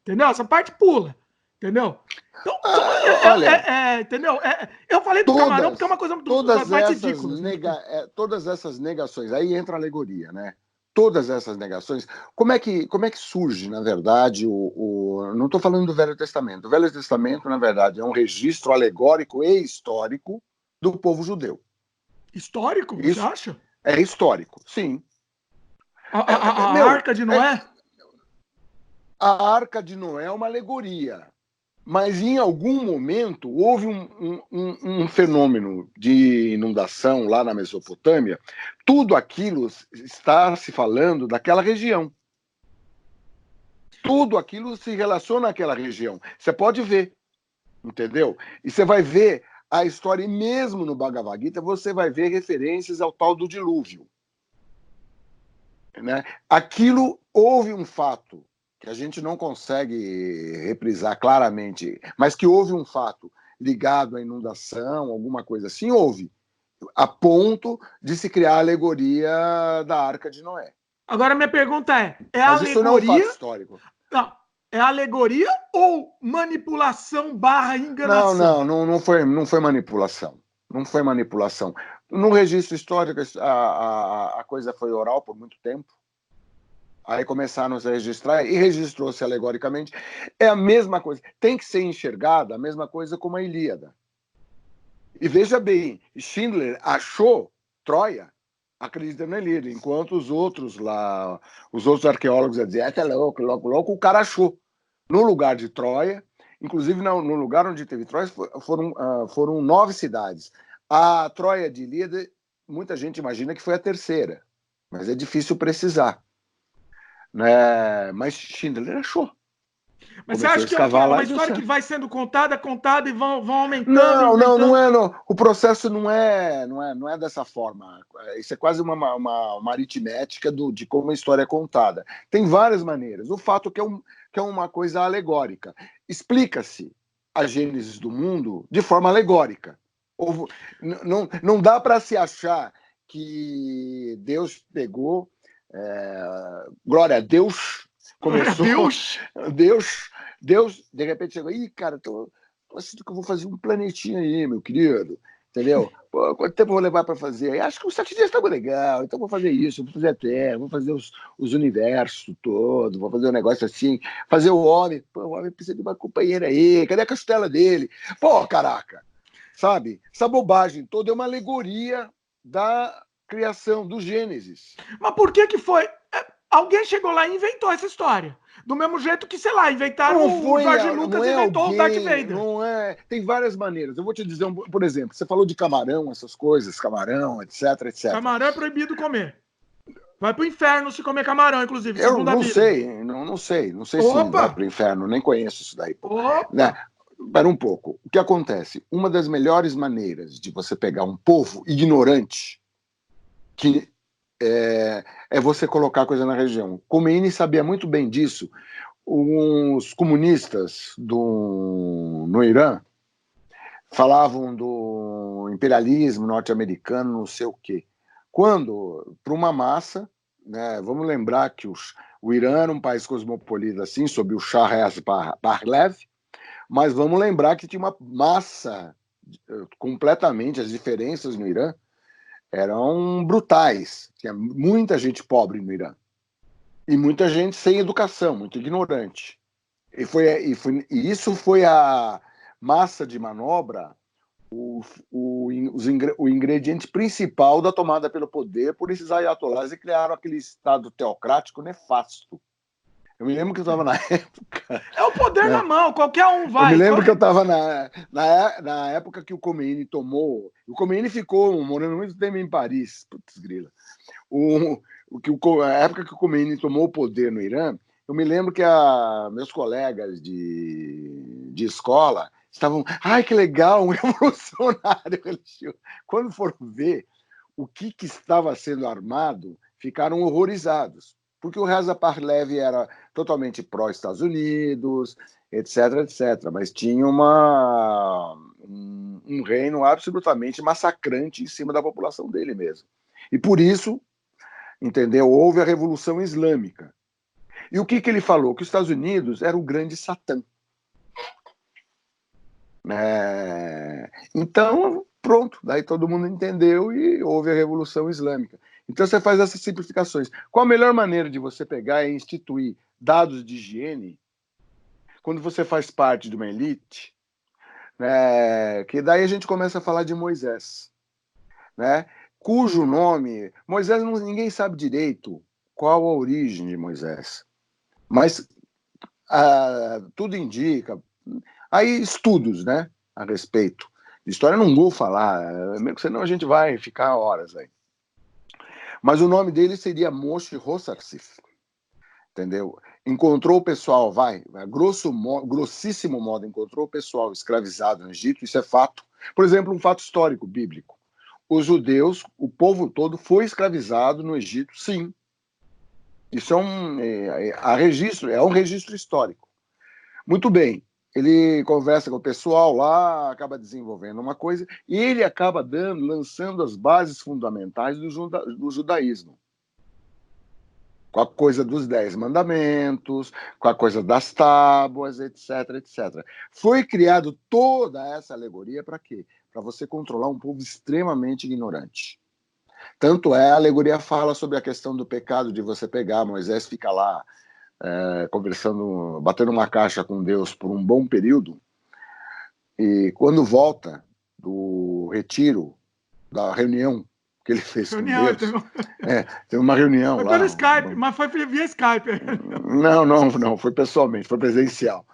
entendeu? Essa parte pula, entendeu? Então, olha, entendeu? Eu falei do camarão porque é uma coisa mais ridícula. Todas essas negações, aí entra a alegoria, né? Todas essas negações, como é que surge, na verdade, não estou falando do Velho Testamento. O Velho Testamento, na verdade, é um registro alegórico e histórico do povo judeu. Histórico, você acha? É histórico, sim. A Arca de Noé? A Arca de Noé é uma alegoria. Mas, em algum momento, houve um fenômeno de inundação lá na Mesopotâmia. Tudo aquilo está se falando daquela região. Tudo aquilo se relaciona àquela região. Você pode ver, entendeu? E você vai ver a história, e mesmo no Bhagavad Gita, você vai ver referências ao tal do dilúvio. Né? Aquilo, houve um fato que a gente não consegue reprisar claramente, mas que houve um fato ligado à inundação, alguma coisa assim, houve, a ponto de se criar a alegoria da Arca de Noé. Agora minha pergunta mas alegoria... isso não é um fato histórico. Não, é alegoria ou manipulação / enganação? Não foi manipulação. Não foi manipulação. No registro histórico, a coisa foi oral por muito tempo. Aí começaram a registrar e registrou-se alegoricamente. É a mesma coisa. Tem que ser enxergada a mesma coisa como a Ilíada. E veja bem, Schindler achou Troia, acredita na Ilíada, enquanto os outros arqueólogos diziam, é louco, o cara achou. No lugar de Troia, inclusive no lugar onde teve Troia, foram 9 cidades. A Troia de Ilíada, muita gente imagina que foi a terceira, mas é difícil precisar. Né? Mas Schindler achou. Mas você acha que é uma história que vai sendo contada e vão aumentando? Não é. Não. O processo não é dessa forma. Isso é quase uma aritmética de como a história é contada. Tem várias maneiras. O fato que é uma coisa alegórica. Explica-se a gênese do mundo de forma alegórica. Não dá para se achar que Deus pegou... glória a Deus, começou. Deus, de repente chegou, cara, tô achando que eu vou fazer um planetinha aí, meu querido, entendeu? Pô, quanto tempo eu vou levar para fazer? Acho que uns 7 dias tá legal, então vou fazer isso, vou fazer a Terra, vou fazer os universos todos, vou fazer um negócio assim, fazer o homem. Pô, o homem precisa de uma companheira aí, cadê a costela dele? Pô, caraca, sabe? Essa bobagem toda é uma alegoria da criação, do Gênesis. Mas por que foi? Alguém chegou lá e inventou essa história. Do mesmo jeito que, sei lá, inventaram o Jorge Lucas e inventou o Darth Vader. Não é. Tem várias maneiras. Eu vou te dizer, por exemplo, você falou de camarão, essas coisas, camarão, etc. Camarão é proibido comer. Vai pro inferno se comer camarão, inclusive. Eu não sei. Não sei se vai pro inferno. Nem conheço isso daí. Né? Espera um pouco. O que acontece? Uma das melhores maneiras de você pegar um povo ignorante que é você colocar coisa na região. Khomeini sabia muito bem disso. Os comunistas no Irã falavam do imperialismo norte-americano, não sei o quê. Quando, para uma massa, né, vamos lembrar que o Irã era um país cosmopolita, assim, sob o Shah Reza Pahlavi, mas vamos lembrar que tinha uma massa completamente, as diferenças no Irã eram brutais. Tinha muita gente pobre no Irã. E muita gente sem educação, muito ignorante. E isso foi a massa de manobra o ingrediente principal da tomada pelo poder por esses ayatollahs e criaram aquele Estado teocrático nefasto. Eu me lembro que eu estava na época... É o poder na mão, qualquer um vai. Eu me lembro que eu estava na época que o Khomeini tomou... O Khomeini ficou morando muito tempo em Paris. Putz, grila. A época que o Khomeini tomou o poder no Irã, eu me lembro que meus colegas de escola estavam... Ai, que legal, um revolucionário religioso. Quando foram ver o que estava sendo armado, ficaram horrorizados. Porque o Reza Pahlavi era totalmente pró-Estados Unidos, etc, etc. Mas tinha um reino absolutamente massacrante em cima da população dele mesmo. E por isso, entendeu? Houve a Revolução Islâmica. E o que ele falou? Que os Estados Unidos era o grande Satã. Então, pronto, daí todo mundo entendeu e houve a Revolução Islâmica. Então você faz essas simplificações. Qual a melhor maneira de você pegar e instituir dados de higiene quando você faz parte de uma elite? Que daí a gente começa a falar de Moisés, cujo nome... Moisés, ninguém sabe direito qual a origem de Moisés. Mas tudo indica... Aí estudos, a respeito de história, não vou falar, senão a gente vai ficar horas aí. Mas o nome dele seria Moshe Hosarsif, entendeu? Encontrou o pessoal, grossíssimo modo, encontrou o pessoal escravizado no Egito, isso é fato. Por exemplo, um fato histórico bíblico. Os judeus, o povo todo, foi escravizado no Egito, sim. Isso é um registro histórico. Muito bem. Ele conversa com o pessoal lá, acaba desenvolvendo uma coisa, e ele acaba lançando as bases fundamentais do judaísmo. Com a coisa dos 10 mandamentos, com a coisa das tábuas, etc, etc. Foi criado toda essa alegoria para quê? Para você controlar um povo extremamente ignorante. Tanto a alegoria fala sobre a questão do pecado, de você pegar, Moisés fica lá, conversando, batendo uma caixa com Deus por um bom período, e quando volta do retiro, da reunião que ele fez com Deus, teve uma reunião foi lá. Foi pelo Skype, mas foi via Skype. Não, foi pessoalmente, foi presencial.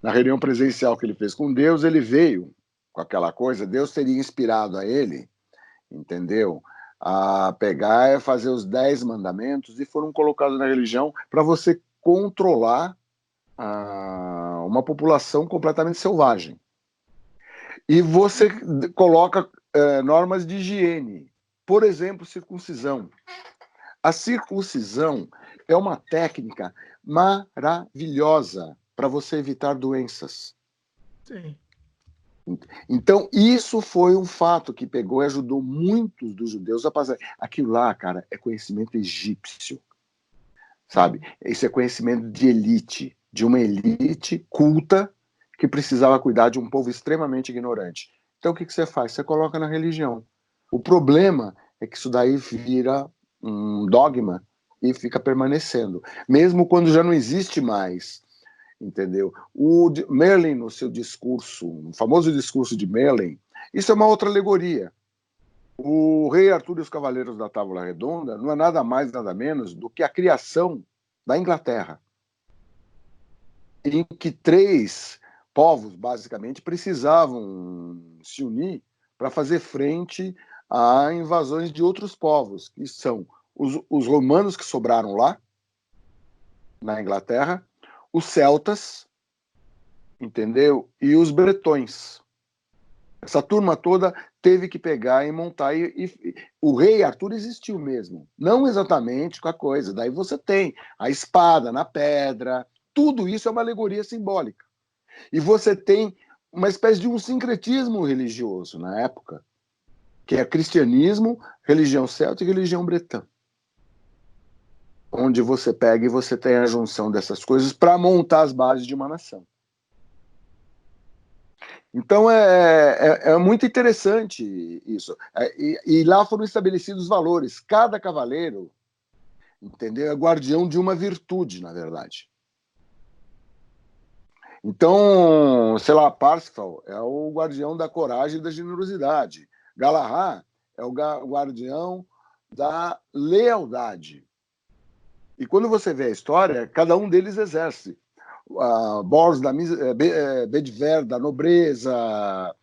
Na reunião presencial que ele fez com Deus, ele veio com aquela coisa, Deus teria inspirado a ele, entendeu? A pegar e fazer os 10 mandamentos e foram colocados na religião para você controlar uma população completamente selvagem. E você coloca normas de higiene. Por exemplo, circuncisão. A circuncisão é uma técnica maravilhosa para você evitar doenças. Sim. Então, isso foi um fato que pegou e ajudou muitos dos judeus a passar. Aquilo lá, cara, é conhecimento egípcio. Sabe? Isso é conhecimento de elite, de uma elite culta que precisava cuidar de um povo extremamente ignorante. Então, o que você faz? Você coloca na religião. O problema é que isso daí vira um dogma e fica permanecendo. Mesmo quando já não existe mais, entendeu? O Merlin, no seu discurso, o famoso discurso de Merlin, isso é uma outra alegoria. O Rei Arthur e os Cavaleiros da Távola Redonda não é nada mais, nada menos do que a criação da Inglaterra, em que 3 povos, basicamente, precisavam se unir para fazer frente a invasões de outros povos, que são os romanos que sobraram lá, na Inglaterra, os celtas, entendeu? E os bretões. Essa turma toda teve que pegar e montar, e o rei Arthur existiu mesmo, não exatamente com a coisa, daí você tem a espada na pedra, tudo isso é uma alegoria simbólica. E você tem uma espécie de um sincretismo religioso na época, que é cristianismo, religião celta e religião bretã. Onde você pega e você tem a junção dessas coisas para montar as bases de uma nação. Então é muito interessante isso. E lá foram estabelecidos valores. Cada cavaleiro, entendeu? É guardião de uma virtude, na verdade. Então, sei lá, Parsifal é o guardião da coragem e da generosidade. Galahad é o guardião da lealdade. E quando você vê a história, cada um deles exerce. Bors da Bedivere, da nobreza,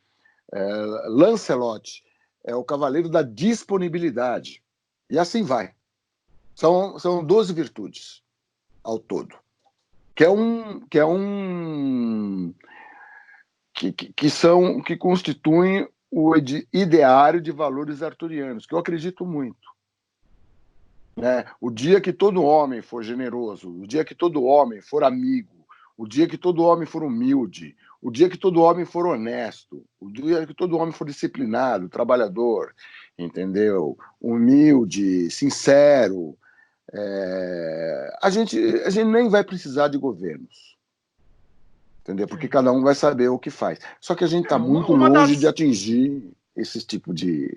Lancelot é o cavaleiro da disponibilidade. E assim vai. São 12 virtudes ao todo. Que constituem o ideário de valores arturianos, que eu acredito muito. Né? O dia que todo homem for generoso, o dia que todo homem for amigo, o dia que todo homem for humilde, o dia que todo homem for honesto, o dia que todo homem for disciplinado, trabalhador, entendeu? Humilde, sincero, a gente nem vai precisar de governos, entendeu? Porque cada um vai saber o que faz. Só que a gente está muito longe de atingir esse tipo de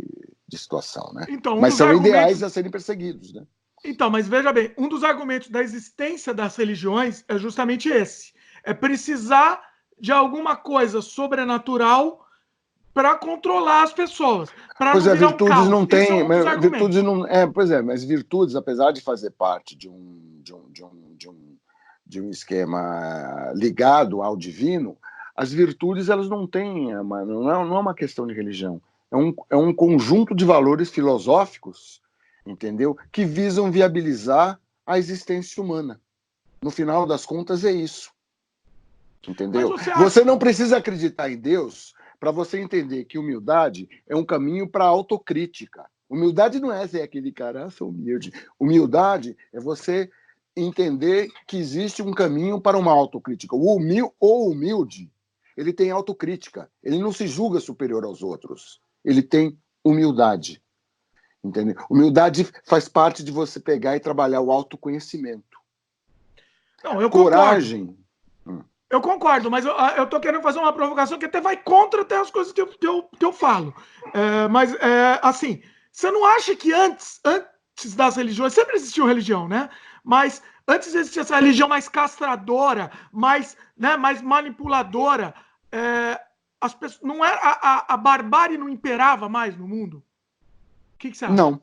situação, né? Então, mas são ideais a serem perseguidos, né? Então, mas veja bem, um dos argumentos da existência das religiões é justamente esse. É precisar de alguma coisa sobrenatural para controlar as pessoas. Pois é, virtudes não tem. Virtudes não. Pois é, mas virtudes, apesar de fazer parte de um esquema ligado ao divino, as virtudes elas não têm, não é uma questão de religião. É um conjunto de valores filosóficos, entendeu? Que visam viabilizar a existência humana. No final das contas, é isso. Entendeu? Você não precisa acreditar em Deus para você entender que humildade é um caminho para a autocrítica. Humildade não é ser aquele cara, sou humilde. Humildade é você entender que existe um caminho para uma autocrítica. O humilde, ele tem autocrítica. Ele não se julga superior aos outros. Ele tem humildade. Entendeu? Humildade faz parte de você pegar e trabalhar o autoconhecimento. Não, eu coragem. Eu concordo, mas eu tô querendo fazer uma provocação que até vai contra até as coisas que eu falo. Mas, assim, você não acha que antes das religiões, sempre existiu religião, né? Mas antes existia essa religião mais castradora, mais manipuladora, as pessoas, não era, a barbárie não imperava mais no mundo? O que você acha? Não?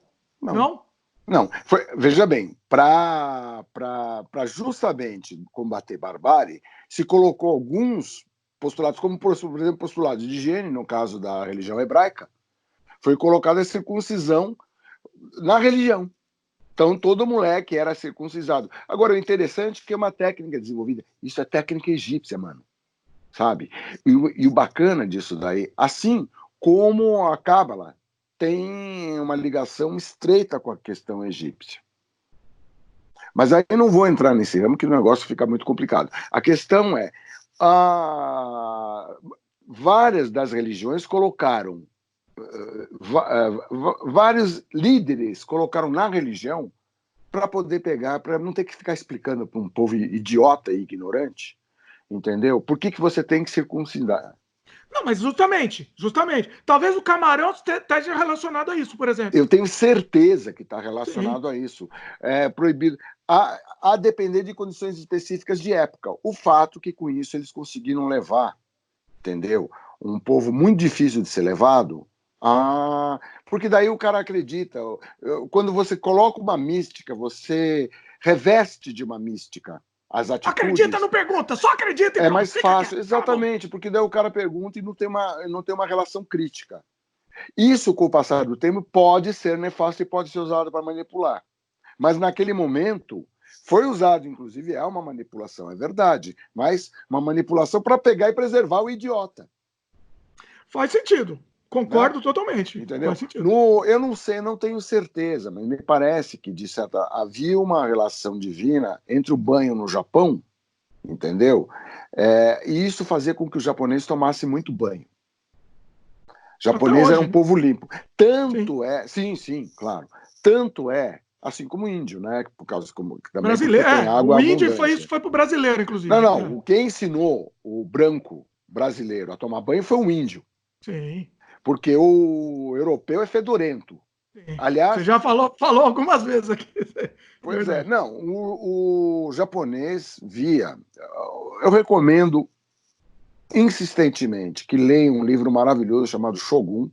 Não, veja bem, para justamente combater barbárie, se colocou alguns postulados, como, por exemplo, postulado de higiene, no caso da religião hebraica, foi colocada a circuncisão na religião. Então, todo moleque era circuncisado. Agora, o interessante é que é uma técnica desenvolvida. Isso é técnica egípcia, mano. Sabe? E o bacana disso daí, assim como a Cábala tem uma ligação estreita com a questão egípcia. Mas aí eu não vou entrar nesse ramo, que o negócio fica muito complicado. A questão é, várias das religiões colocaram, vários líderes colocaram na religião para poder pegar, para não ter que ficar explicando para um povo idiota e ignorante, entendeu? Por que você tem que circuncidar? Não, mas justamente. Talvez o camarão esteja relacionado a isso, por exemplo. Eu tenho certeza que está relacionado a isso. É proibido. A depender de condições específicas de época. O fato que com isso eles conseguiram levar, entendeu? Um povo muito difícil de ser levado. Porque daí o cara acredita. Quando você coloca uma mística, você reveste de uma mística as atitudes. Acredita, não pergunta, só acredita. É mais fácil, exatamente, porque daí o cara pergunta e não tem uma relação crítica. Isso, com o passar do tempo, pode ser nefasto e pode ser usado para manipular. Mas naquele momento, foi usado, inclusive, é uma manipulação, é verdade, mas uma manipulação para pegar e preservar o idiota. Faz sentido. Concordo totalmente. Entendeu? Eu não sei, não tenho certeza, mas me parece que, de certa, havia uma relação divina entre o banho no Japão, entendeu? E isso fazia com que os japoneses tomassem muito banho. O japonês era um povo limpo. Tanto é, sim, claro. Tanto é, assim como o índio, né? Por causa como também brasileiro, tem água o índio foi pro brasileiro, inclusive. Não. Quem ensinou o branco brasileiro a tomar banho foi o índio. Sim. Porque o europeu é fedorento. Sim. Aliás, você já falou algumas vezes aqui. Pois é, não, o japonês via. Eu recomendo insistentemente que leiam um livro maravilhoso chamado Shogun,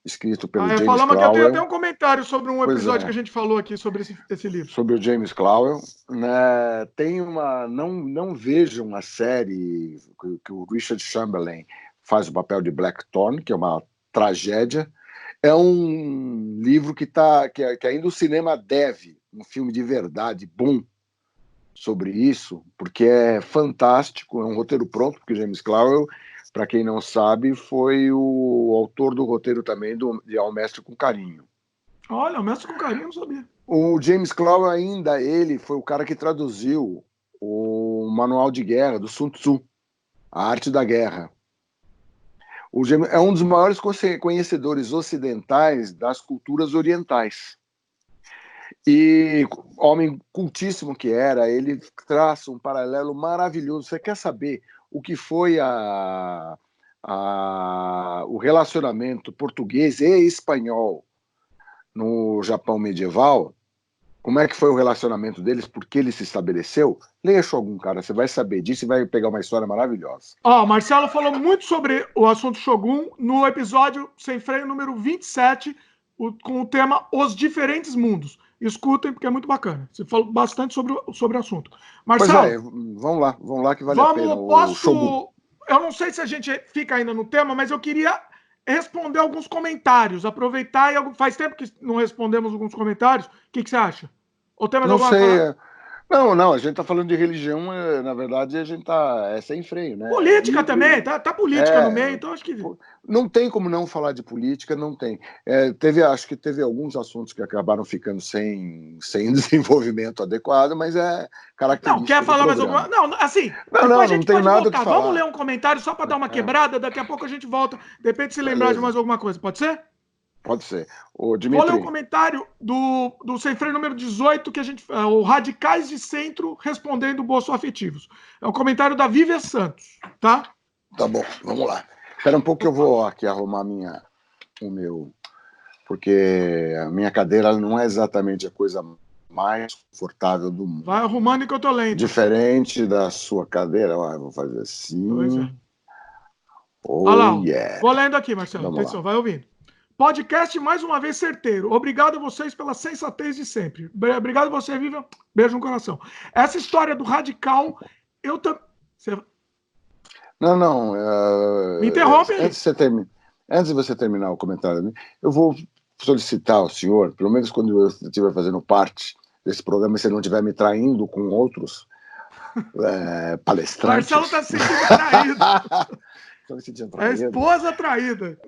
escrito pelo James falamos Clavell. Que eu tenho até um comentário sobre um episódio que a gente falou aqui sobre esse livro. Sobre o James Clavell. Né? Tem uma... Não vejam a série que o Richard Chamberlain faz o papel de Blackthorn, que é uma tragédia. É um livro que ainda o cinema deve um filme de verdade bom sobre isso, porque é fantástico, é um roteiro pronto, porque James Clavell, para quem não sabe, foi o autor do roteiro também de Ao Mestre com Carinho. Olha, o Mestre com Carinho, não sabia. O James Clavell ainda, ele foi o cara que traduziu o Manual de Guerra do Sun Tzu, A Arte da Guerra. O James é um dos maiores conhecedores ocidentais das culturas orientais. E, homem cultíssimo que era, ele traça um paralelo maravilhoso. Você quer saber o que foi o relacionamento português e espanhol no Japão medieval? Como é que foi o relacionamento deles? Por que ele se estabeleceu? Leia Shogun, cara. Você vai saber disso e vai pegar uma história maravilhosa. Marcelo falou muito sobre o assunto Shogun no episódio Sem Freio número 27, com o tema Os Diferentes Mundos. Escutem, porque é muito bacana. Você falou bastante sobre o assunto. Marcelo, vamos lá que vale a pena. Eu não sei se a gente fica ainda no tema, mas eu queria responder alguns comentários. Aproveitar faz tempo que não respondemos alguns comentários. O que você acha? Ou tem mais não alguma sei. Não, a gente está falando de religião, na verdade a gente está sem freio, né? Política também, tá política no meio, então acho que... Não tem como não falar de política, não tem. Acho que teve alguns assuntos que acabaram ficando sem desenvolvimento adequado, mas é característica. Não, quer falar mais alguma? Não, assim, não tem nada que falar. Vamos ler um comentário só para dar uma quebrada, daqui a pouco a gente volta, de repente se lembrar de mais alguma coisa, pode ser? Pode ser. Ô, Dimitri. Vou ler um comentário do Sem Freio número 18, que o Radicais de Centro respondendo bolsoafetivos. É um comentário da Vivian Santos, tá? Tá bom, vamos lá. Espera um pouco que eu vou aqui arrumar o meu... Porque a minha cadeira não é exatamente a coisa mais confortável do mundo. Vai arrumando que eu tô lendo. Diferente da sua cadeira, eu vou fazer assim. Pois é. Olha lá, vou lendo aqui, Marcelo. Atenção, vai ouvindo. Podcast mais uma vez certeiro. Obrigado a vocês pela sensatez de sempre. Obrigado a você, Vivian. Beijo no coração. Essa história do radical, eu também... Não. Me interrompe aí. Antes de você terminar o comentário, eu vou solicitar ao senhor, pelo menos quando eu estiver fazendo parte desse programa, se ele não estiver me traindo com outros palestrantes... Marcelo está se sentindo traído. É esposa traída.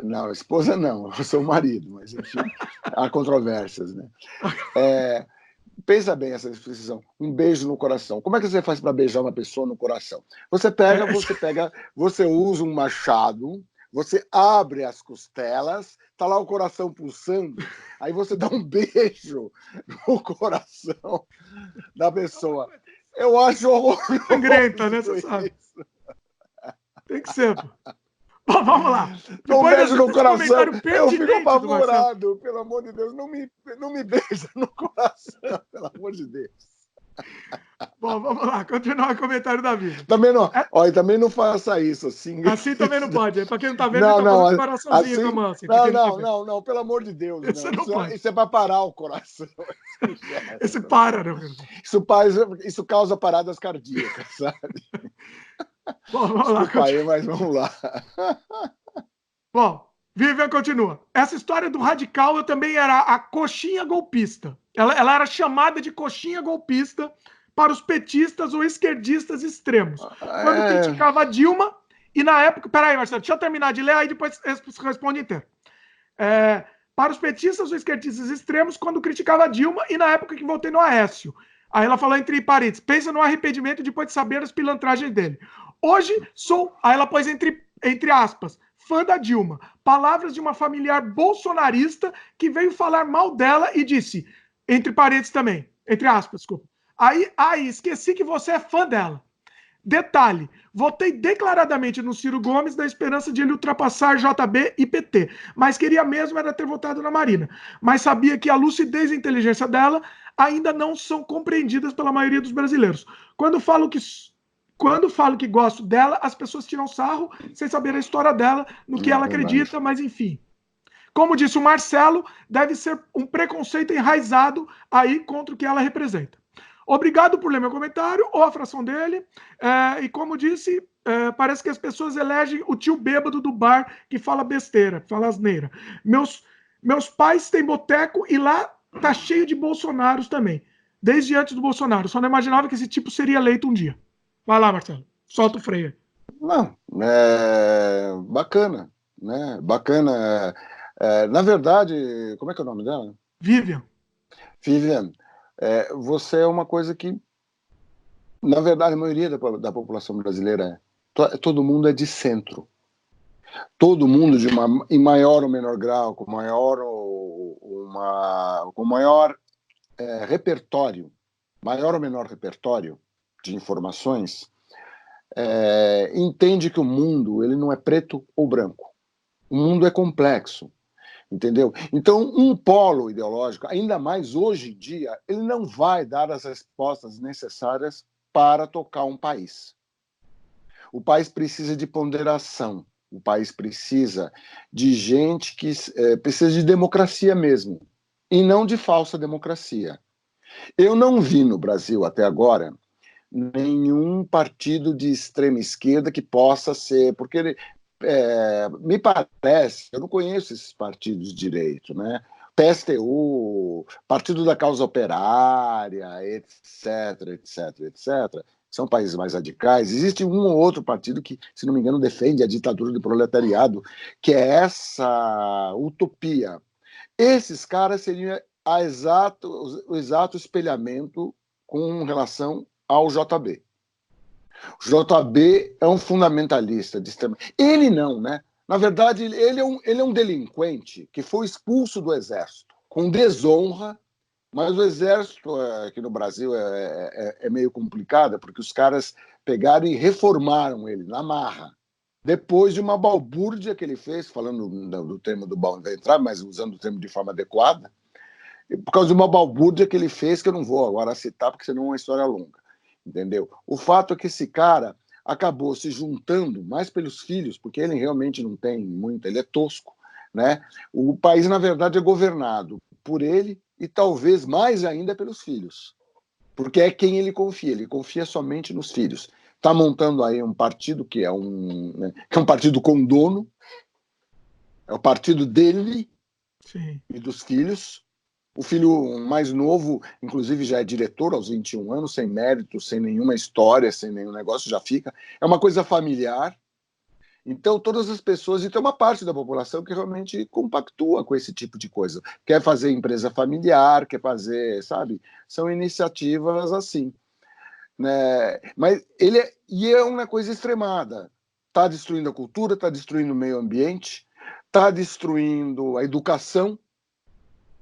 Não, esposa não, eu sou o marido, mas enfim, há controvérsias, né? Pensa bem essa expressão, um beijo no coração. Como é que você faz para beijar uma pessoa no coração? Você usa um machado, você abre as costelas, tá lá o coração pulsando, aí você dá um beijo no coração da pessoa. Eu acho horroroso. Sangrenta, né? Você sabe. Tem que ser. Bom, vamos lá. Um beijo no coração. Eu fico apavorado. Pelo amor de Deus, não me beija no coração. Pelo amor de Deus. Bom, vamos lá. Continuar o comentário da vida. Também não, olha, também não faça isso. Assim também não pode. Para quem não tá vendo, não, ele tá fazendo um coraçãozinho com a mão. Assim, não, pelo amor de Deus. Isso é para parar o coração. Esse para, né? Isso causa paradas cardíacas, sabe? Bom, vamos lá. Desculpa aí, mas vamos lá. Bom, Vivian continua. Essa história do radical, eu também era a coxinha golpista. Ela era chamada de coxinha golpista para os petistas ou esquerdistas extremos. Quando criticava a Dilma, e na época... Peraí, Marcelo, deixa eu terminar de ler, aí depois responde inteiro. Para os petistas ou esquerdistas extremos, quando criticava a Dilma, e na época que votei no Aécio. Aí ela falou entre parênteses, pensa no arrependimento depois de saber as pilantragens dele. Hoje sou, aí ela pôs entre aspas, fã da Dilma. Palavras de uma familiar bolsonarista que veio falar mal dela e disse, entre parênteses também, entre aspas, desculpa. Aí, esqueci que você é fã dela. Detalhe, votei declaradamente no Ciro Gomes na esperança de ele ultrapassar JB e PT, mas queria mesmo era ter votado na Marina. Mas sabia que a lucidez e a inteligência dela ainda não são compreendidas pela maioria dos brasileiros. Quando falo que quando falo que gosto dela, as pessoas tiram sarro sem saber a história dela, no que ela acredita, mas enfim. Como disse o Marcelo, deve ser um preconceito enraizado aí contra o que ela representa. Obrigado por ler meu comentário, ou a fração dele. E como disse, parece que as pessoas elegem o tio bêbado do bar que fala besteira, que fala asneira. Meus pais têm boteco e lá tá cheio de bolsonaros também. Desde antes do Bolsonaro. Só não imaginava que esse tipo seria eleito um dia. Vai lá, Marcelo. Solta o freio. Não, bacana, né? Bacana. Na verdade, como é que é o nome dela? Vivian. Vivian, você é uma coisa que, na verdade, a maioria da população brasileira todo mundo é de centro. Todo mundo, em maior ou menor grau, com maior repertório, maior ou menor repertório de informações, entende que o mundo ele não é preto ou branco. O mundo é complexo, entendeu? Então, um polo ideológico, ainda mais hoje em dia, ele não vai dar as respostas necessárias para tocar um país. O país precisa de ponderação. O país precisa de gente que precisa de democracia mesmo, e não de falsa democracia. Eu não vi no Brasil até agora nenhum partido de extrema esquerda que possa ser, porque me parece, eu não conheço esses partidos de direito, né? PSTU, Partido da Causa Operária, etc, etc, etc. São países mais radicais. Existe um ou outro partido que, se não me engano, defende a ditadura do proletariado, que é essa utopia. Esses caras seriam o exato espelhamento com relação ao JB. O JB é um fundamentalista de extrema... Ele não, né? Na verdade, ele é um delinquente que foi expulso do exército, com desonra. Mas o exército aqui no Brasil é meio complicado, porque os caras pegaram e reformaram ele na marra. Depois de uma balbúrdia que ele fez, falando do termo do Bal entrar, mas usando o termo de forma adequada, por causa de uma balbúrdia que ele fez, que eu não vou agora citar, porque senão é uma história longa. Entendeu? O fato é que esse cara acabou se juntando mais pelos filhos, porque ele realmente não tem muito, ele é tosco, né? O país, na verdade, é governado por ele e talvez mais ainda pelos filhos, porque é quem ele confia somente nos filhos. Está montando aí um partido que é um partido com dono, é o partido dele. Sim. E dos filhos. O filho mais novo, inclusive, já é diretor aos 21 anos, sem mérito, sem nenhuma história, sem nenhum negócio, já fica. É uma coisa familiar. Então, todas as pessoas, e tem uma parte da população que realmente compactua com esse tipo de coisa. Quer fazer empresa familiar, quer fazer, sabe? São iniciativas assim. Né? Mas é uma coisa extremada. Está destruindo a cultura, está destruindo o meio ambiente, está destruindo a educação,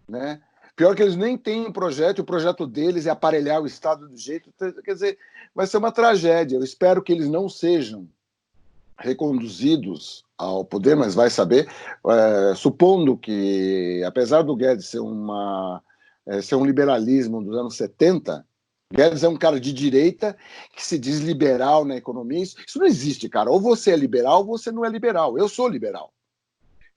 né? Pior que eles nem têm um projeto, o projeto deles é aparelhar o Estado do jeito... Quer dizer, vai ser uma tragédia. Eu espero que eles não sejam reconduzidos ao poder, mas vai saber, supondo que, apesar do Guedes ser um liberalismo dos anos 70, Guedes é um cara de direita que se diz liberal na economia. Isso não existe, cara. Ou você é liberal ou você não é liberal. Eu sou liberal.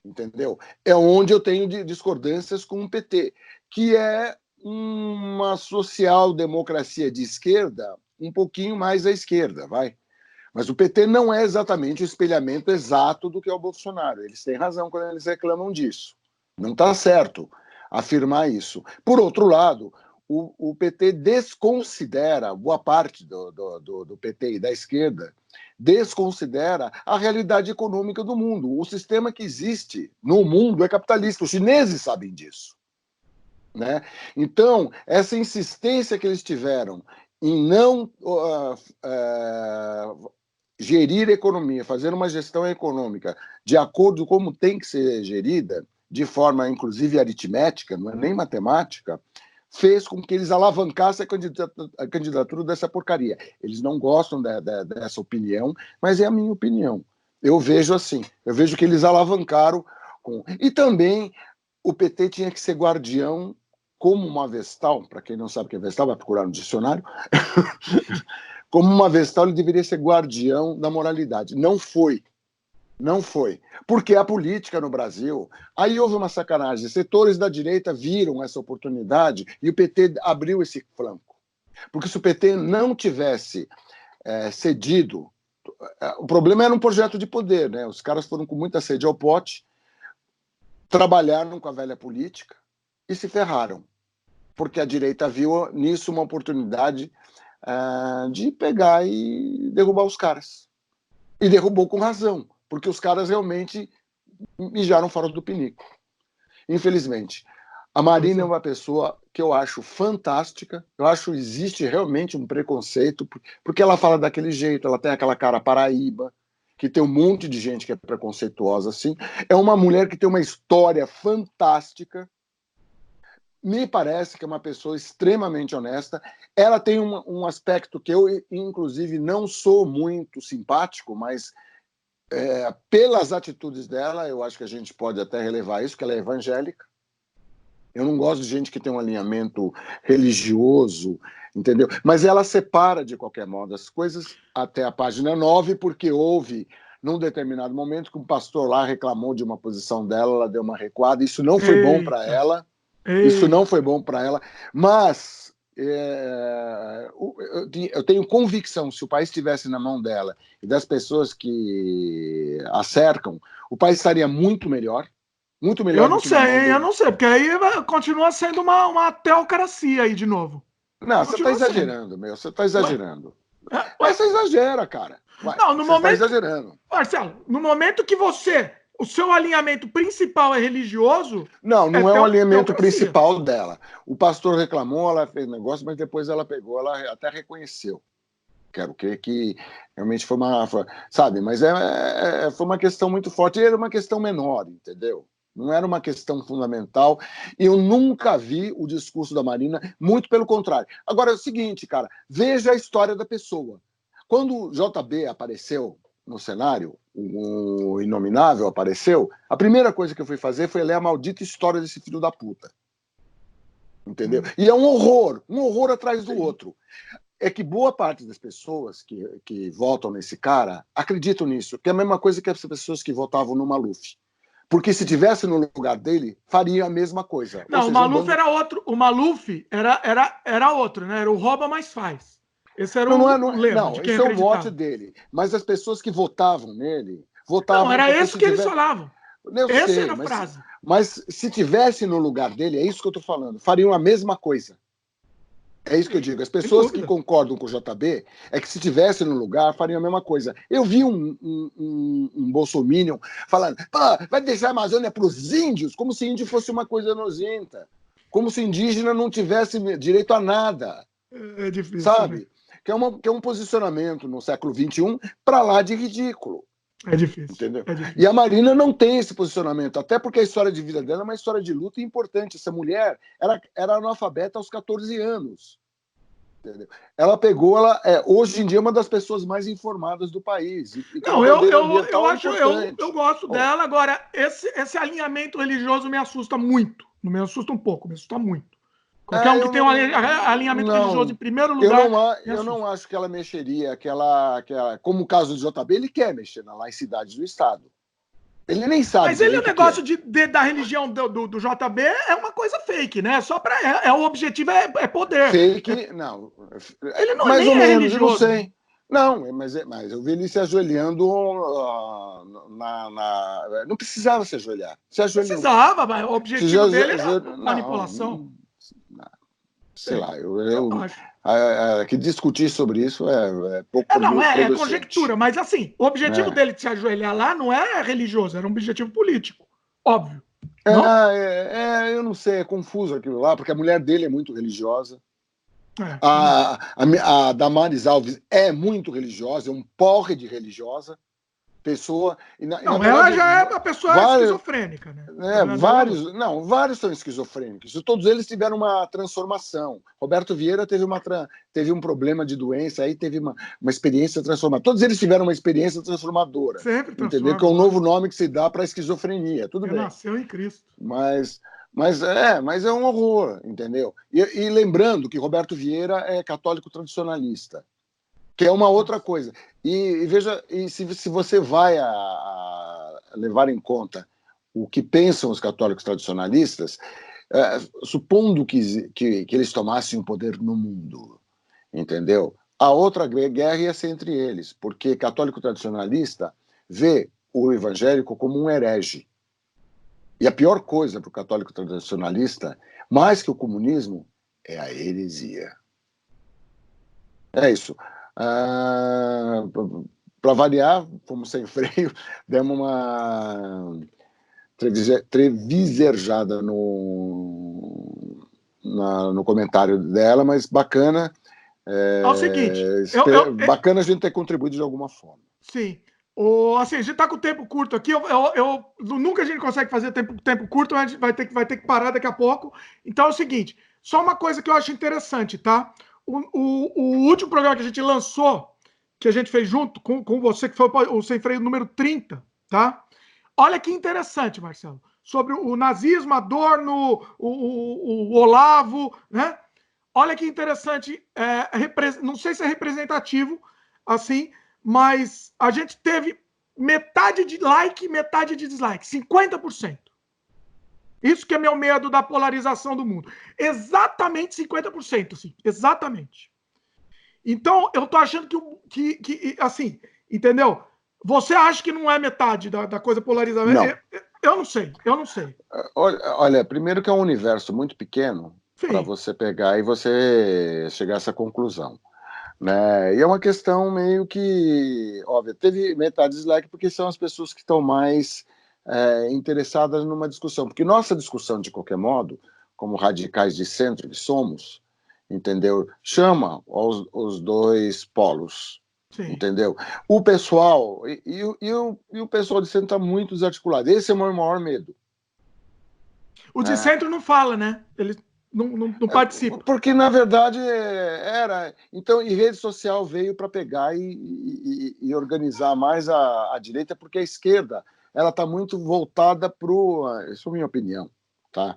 Entendeu? É onde eu tenho discordâncias com o PT, que é uma social-democracia de esquerda, um pouquinho mais à esquerda, vai. Mas o PT não é exatamente o espelhamento exato do que é o Bolsonaro. Eles têm razão quando eles reclamam disso. Não está certo afirmar isso. Por outro lado, o PT desconsidera, boa parte do PT e da esquerda, desconsidera a realidade econômica do mundo. O sistema que existe no mundo é capitalista. Os chineses sabem disso. Né? Então, essa insistência que eles tiveram em não gerir a economia, fazer uma gestão econômica de acordo com como tem que ser gerida, de forma, inclusive, aritmética, não é nem matemática, fez com que eles alavancassem a candidatura dessa porcaria. Eles não gostam dessa opinião, mas é a minha opinião. Eu vejo assim, eu vejo que eles alavancaram. E também o PT tinha que ser guardião, como uma Vestal, para quem não sabe o que é Vestal, vai procurar no dicionário, Como uma vestal, ele deveria ser guardião da moralidade. Não foi. Não foi. Porque a política no Brasil... Aí houve uma sacanagem. Setores da direita viram essa oportunidade e o PT abriu esse flanco. Porque se o PT não tivesse cedido... O problema era um projeto de poder, né? Os caras foram com muita sede ao pote, trabalharam com a velha política e se ferraram. Porque a direita viu nisso uma oportunidade de pegar e derrubar os caras. E derrubou com razão, porque os caras realmente mijaram fora do pinico. Infelizmente. A Marina é uma pessoa que eu acho fantástica, eu acho que existe realmente um preconceito, porque ela fala daquele jeito, ela tem aquela cara paraíba, que tem um monte de gente que é preconceituosa assim. É uma mulher que tem uma história fantástica, me parece que é uma pessoa extremamente honesta. Ela tem um aspecto que eu, inclusive, não sou muito simpático, mas pelas atitudes dela, eu acho que a gente pode até relevar isso, que ela é evangélica. Eu não gosto de gente que tem um alinhamento religioso, entendeu? Mas ela separa, de qualquer modo, as coisas até a página 9, porque houve, num determinado momento, que um pastor lá reclamou de uma posição dela, ela deu uma recuada. Isso não foi bom para ela. Isso não foi bom para ela. Mas eu tenho convicção, se o país estivesse na mão dela e das pessoas que a cercam, o país estaria muito melhor. Muito melhor. Eu não sei, porque aí continua sendo uma teocracia aí de novo. Não, você está exagerando, meu. Você está exagerando. Mas você exagera, cara. Não, no momento. Você está exagerando. Marcelo, no momento que o seu alinhamento principal é religioso. Não é o alinhamento principal dela. O pastor reclamou, ela fez negócio, mas depois ela pegou, ela até reconheceu. Quero crer que realmente foi uma. Sabe, mas foi uma questão muito forte. E era uma questão menor, entendeu? Não era uma questão fundamental. E eu nunca vi o discurso da Marina, muito pelo contrário. Agora é o seguinte, cara, veja a história da pessoa. Quando o JB apareceu no cenário, o Inominável apareceu, a primeira coisa que eu fui fazer foi ler a maldita história desse filho da puta. Entendeu? E é um horror atrás do outro. É que boa parte das pessoas que votam nesse cara acreditam nisso, que é a mesma coisa que as pessoas que votavam no Maluf. Porque se tivesse no lugar dele, faria a mesma coisa. Não, seja, o Maluf era outro. O Maluf era outro, né? Era o rouba, mas faz. Esse era o lema. Não, esse é o mote dele. Mas as pessoas que votavam nele, votavam... Não, era isso que eles falavam. Essa era a frase. Mas se tivesse no lugar dele, é isso que eu estou falando, fariam a mesma coisa. É isso que eu digo. As pessoas que concordam com o JB é que se tivesse no lugar, fariam a mesma coisa. Eu vi um bolsominion falando, vai deixar a Amazônia para os índios, como se índio fosse uma coisa nojenta. Como se indígena não tivesse direito a nada. É difícil. Sabe? Né? Que é um posicionamento no século XXI para lá de ridículo. É difícil. Entendeu? É difícil. E a Marina não tem esse posicionamento, até porque a história de vida dela é uma história de luta importante. Essa mulher era analfabeta aos 14 anos. Entendeu? Ela pegou, hoje em dia é uma das pessoas mais informadas do país. Não, eu gosto dela. Agora, esse alinhamento religioso me assusta muito. Não me assusta um pouco, me assusta muito. Qualquer um que tem um alinhamento religioso em primeiro lugar. Eu não acho que ela mexeria, como o caso do JB, ele quer mexer na laicidade do Estado. Ele nem sabe. Mas o negócio da religião do JB é uma coisa fake, né? Só para o objetivo é poder. Fake, não. Ele não mais ou menos, religioso. Eu não sei. Não, mas eu vi ele se ajoelhando não precisava se ajoelhar. Precisava, mas o objetivo dele era manipulação. Sei lá, que discutir sobre isso é pouco. É conjectura, mas assim, o objetivo dele de se ajoelhar lá não é religioso, era um objetivo político, óbvio. Eu não sei, é confuso aquilo lá, porque a mulher dele é muito religiosa. A Damares Alves é muito religiosa, é um porre de religiosa. Pessoa. Ela já é uma pessoa esquizofrênica, né? Vários são esquizofrênicos. Todos eles tiveram uma transformação. Roberto Vieira teve um problema de doença, aí teve uma experiência transformadora. Todos eles tiveram uma experiência transformadora. Sempre entendeu? Que é um novo nome que se dá para a esquizofrenia. Tudo bem. Nasceu em Cristo. Mas é um horror, entendeu? E lembrando que Roberto Vieira é católico tradicionalista. Que é uma outra coisa. E veja, se você vai a levar em conta o que pensam os católicos tradicionalistas, supondo que eles tomassem o poder no mundo, entendeu? A outra guerra ia ser entre eles, porque católico tradicionalista vê o evangélico como um herege. E a pior coisa para o católico tradicionalista, mais que o comunismo, é a heresia. É isso. Para variar, fomos sem freio, demos uma treviserjada no comentário dela, mas bacana. É o seguinte, bacana a gente ter contribuído de alguma forma. Sim. Assim, a gente está com o tempo curto aqui. Nunca a gente consegue fazer tempo curto, a gente vai ter que parar daqui a pouco. Então é o seguinte: só uma coisa que eu acho interessante, tá? O último programa que a gente lançou, que a gente fez junto com você, que foi o Sem Freio número 30, tá? Olha que interessante, Marcelo. Sobre o nazismo, Adorno, o Olavo, né? Olha que interessante. Não sei se é representativo, assim, mas a gente teve metade de like e metade de dislike, 50%. Isso que é meu medo da polarização do mundo. Exatamente 50%, sim. Exatamente. Então, eu tô achando que assim, entendeu? Você acha que não é metade da coisa polarizada? Não. Eu não sei. Olha, primeiro que é um universo muito pequeno para você pegar e você chegar a essa conclusão. Né? E é uma questão meio que óbvia. Teve metade dislike porque são as pessoas que estão mais interessadas numa discussão. Porque nossa discussão, de qualquer modo, como radicais de centro que somos, entendeu? Chama os dois polos. Sim. Entendeu? O pessoal e o pessoal de centro está muito desarticulado. Esse é o meu maior medo. O de centro não fala, né? Ele não participa. Porque, na verdade, era... Então, e rede social veio para pegar e organizar mais a direita, porque a esquerda ela está muito voltada para o... Isso é a minha opinião, tá?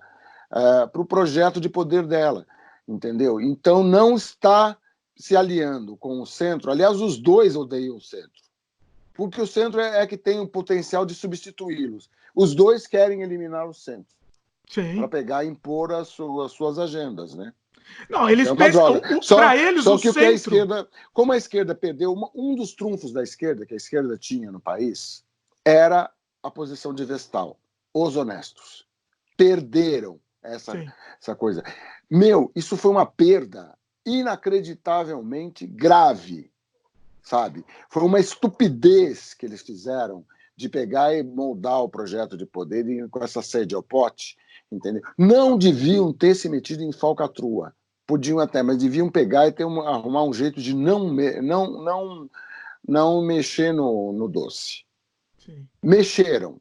Para o projeto de poder dela, entendeu? Então, não está se aliando com o centro. Aliás, os dois odeiam o centro. Porque o centro é que tem o potencial de substituí-los. Os dois querem eliminar o centro. Para pegar e impor as suas agendas, né? Não, eles pensam, para eles só o que centro... a esquerda, como a esquerda perdeu, um dos trunfos da esquerda, que a esquerda tinha no país, era a posição de Vestal, os honestos. Perderam essa coisa. Isso foi uma perda inacreditavelmente grave, sabe? Foi uma estupidez que eles fizeram de pegar e moldar o projeto de poder com essa sede ao pote, entendeu? Não deviam ter se metido em falcatrua. Podiam até, mas deviam pegar e arrumar um jeito de não mexer no doce. Sim. Mexeram,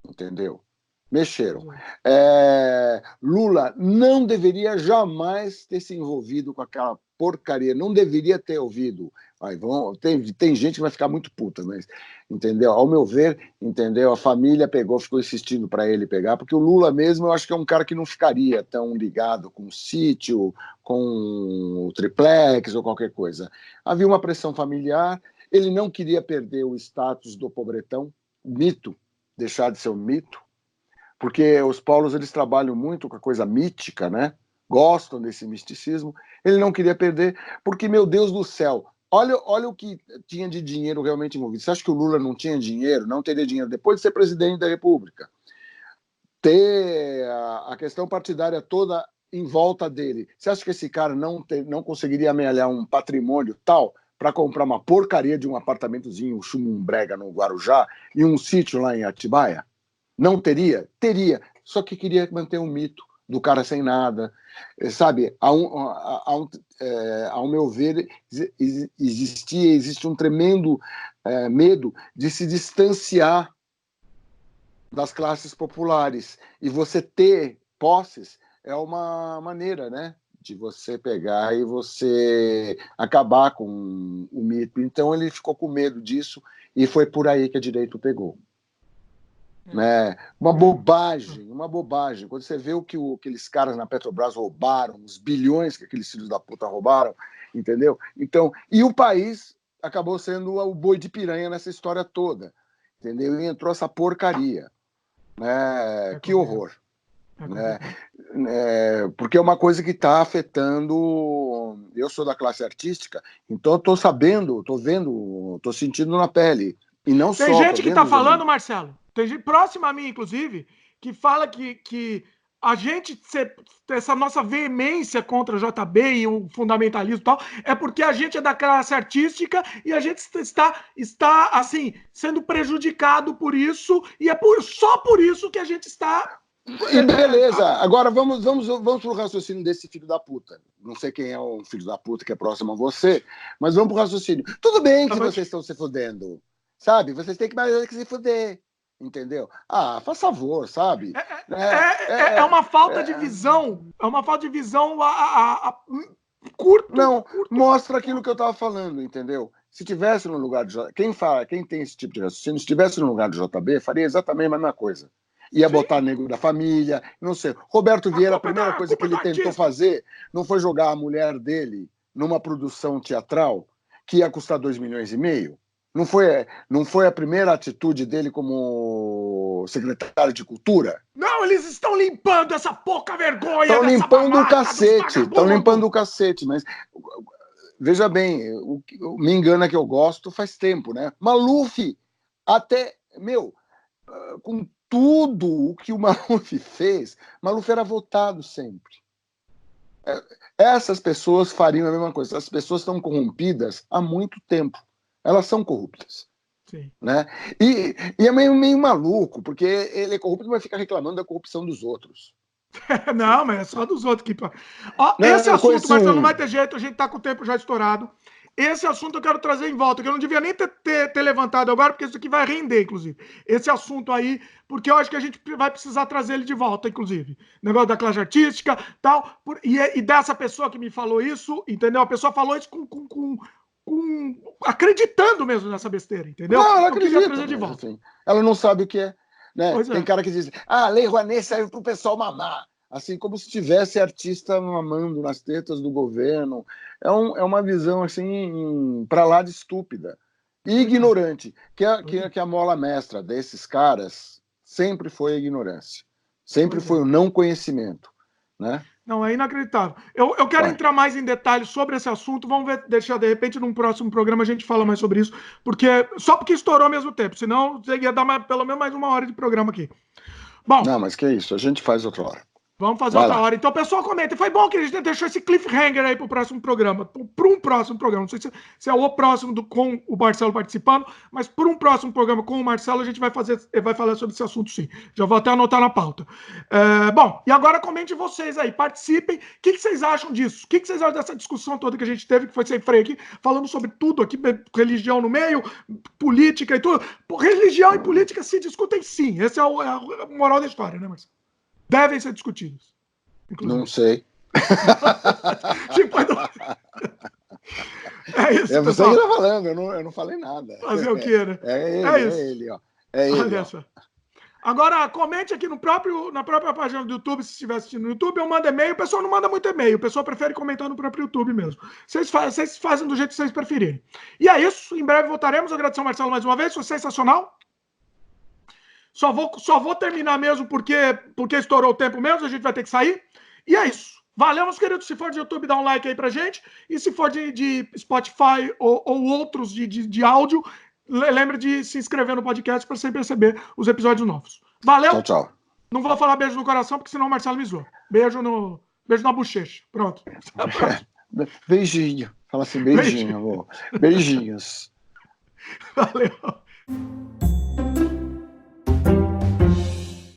entendeu? Mexeram. Lula não deveria jamais ter se envolvido com aquela porcaria, não deveria ter ouvido. Tem gente que vai ficar muito puta, mas, entendeu? Ao meu ver, entendeu? A família ficou insistindo para ele pegar, porque o Lula mesmo, eu acho que é um cara que não ficaria tão ligado com o sítio, com o triplex ou qualquer coisa. Havia uma pressão familiar, ele não queria perder o status do pobretão, mito, deixar de ser um mito, porque os polos eles trabalham muito com a coisa mítica, né? Gostam desse misticismo. Ele não queria perder, porque, meu Deus do céu, olha o que tinha de dinheiro realmente envolvido. Você acha que o Lula não tinha dinheiro? Não teria dinheiro depois de ser presidente da República. Ter a questão partidária toda em volta dele. Você acha que esse cara não conseguiria amealhar um patrimônio tal para comprar uma porcaria de um apartamentozinho, um chumumbrega no Guarujá e um sítio lá em Atibaia? Não teria? Teria. Só que queria manter um mito do cara sem nada. Sabe, ao meu ver, existe um tremendo medo de se distanciar das classes populares. E você ter posses é uma maneira, né, de você pegar e você acabar com o mito. Então ele ficou com medo disso e foi por aí que a direita o pegou. Né? Uma bobagem. Quando você vê o que aqueles caras na Petrobras roubaram, os bilhões que aqueles filhos da puta roubaram, entendeu? Então, e o país acabou sendo o boi de piranha nessa história toda, entendeu? E entrou essa porcaria, né? Que horror. Né? Porque é uma coisa que está afetando. Eu sou da classe artística, então eu estou sabendo, estou vendo, estou sentindo na pele. E não tem só. Tem gente que está falando, Marcelo, tem gente próxima a mim, inclusive, que fala que a gente, essa nossa veemência contra o JB e o fundamentalismo e tal, é porque a gente é da classe artística e a gente está assim, sendo prejudicado por isso, e é só por isso que a gente está. E beleza, agora vamos pro raciocínio desse filho da puta. Não sei quem é o filho da puta que é próximo a você, mas vamos pro raciocínio. Tudo bem que vocês estão se fudendo, sabe? Vocês têm que se fuder, entendeu? Ah, faz favor, sabe? É uma falta de visão, é uma falta de visão curto. Não, mostra aquilo que eu tava falando, entendeu? Se tivesse no lugar de quem tem esse tipo de raciocínio, se tivesse no lugar do JB, faria exatamente a mesma coisa. Ia botar nego da família, não sei. Roberto Vieira, a primeira coisa que ele tentou fazer não foi jogar a mulher dele numa produção teatral que ia custar 2,5 milhões? Não foi a primeira atitude dele como secretário de Cultura? Não, eles estão limpando essa pouca vergonha. Estão limpando o cacete. Estão limpando o cacete, mas veja bem, me engana que eu gosto faz tempo, né? Maluf, até, com tudo o que o Maluf fez, Maluf era votado sempre. Essas pessoas fariam a mesma coisa. As pessoas estão corrompidas há muito tempo. Elas são corruptas. Sim. Né? E é meio maluco, porque ele é corrupto, mas fica reclamando da corrupção dos outros. Não, mas é só dos outros que... Esse assunto, Marcelo, não vai ter jeito, a gente tá com o tempo já estourado. Esse assunto eu quero trazer em volta, que eu não devia nem ter levantado agora, porque isso aqui vai render, inclusive. Esse assunto aí, porque eu acho que a gente vai precisar trazer ele de volta, inclusive. Negócio da classe artística, tal. E dessa pessoa que me falou isso, entendeu? A pessoa falou isso acreditando mesmo nessa besteira, entendeu? Não, ela acredita. Trazer de volta. Assim, ela não sabe o que é. Né? Tem cara que diz, a Lei Rouanet serve para o pessoal mamar. Assim, como se tivesse artista mamando nas tetas do governo. É uma visão, assim, para lá de estúpida. E ignorante. Que a mola mestra desses caras sempre foi a ignorância. Sempre foi o não conhecimento. Né? Não, é inacreditável. Eu quero entrar mais em detalhes sobre esse assunto. Vamos ver, deixar de repente num próximo programa a gente fala mais sobre isso, só porque estourou ao mesmo tempo, senão ia dar pelo menos mais 1 hora de programa aqui. Bom. Não, mas que isso, a gente faz outra hora. Vamos fazer outra hora. Então, pessoal, comenta. Foi bom que a gente deixou esse cliffhanger aí para o próximo programa. Para um próximo programa. Não sei se é o próximo com o Marcelo participando, mas por um próximo programa com o Marcelo, a gente vai falar sobre esse assunto, sim. Já vou até anotar na pauta. Bom, e agora comente vocês aí. Participem. O que vocês acham disso? O que vocês acham dessa discussão toda que a gente teve, que foi sem freio aqui, falando sobre tudo aqui, religião no meio, política e tudo. Religião e política se discutem, sim. Esse é a moral da história, né, Marcelo? Devem ser discutidos. Inclusive. Não sei. É isso, é você que está falando, eu não falei nada. Fazer o quê, né? É ele, ó. É ele. Olha só. Agora, comente aqui na própria página do YouTube, se estiver assistindo no YouTube, eu mando e-mail. O pessoal não manda muito e-mail, o pessoal prefere comentar no próprio YouTube mesmo. Vocês fazem do jeito que vocês preferirem. E é isso, em breve voltaremos. Agradecer ao Marcelo mais uma vez, foi sensacional. Só vou terminar mesmo porque estourou o tempo mesmo, a gente vai ter que sair. E é isso. Valeu, meus queridos. Se for de YouTube, dá um like aí pra gente. E se for de Spotify ou outros de áudio, lembre de se inscrever no podcast para sempre receber os episódios novos. Valeu. Tchau, tchau. Não vou falar beijo no coração, porque senão o Marcelo me zoa. Beijo na bochecha. Pronto. Beijinho. Fala assim, beijinho, amor. Beijinhos. Valeu.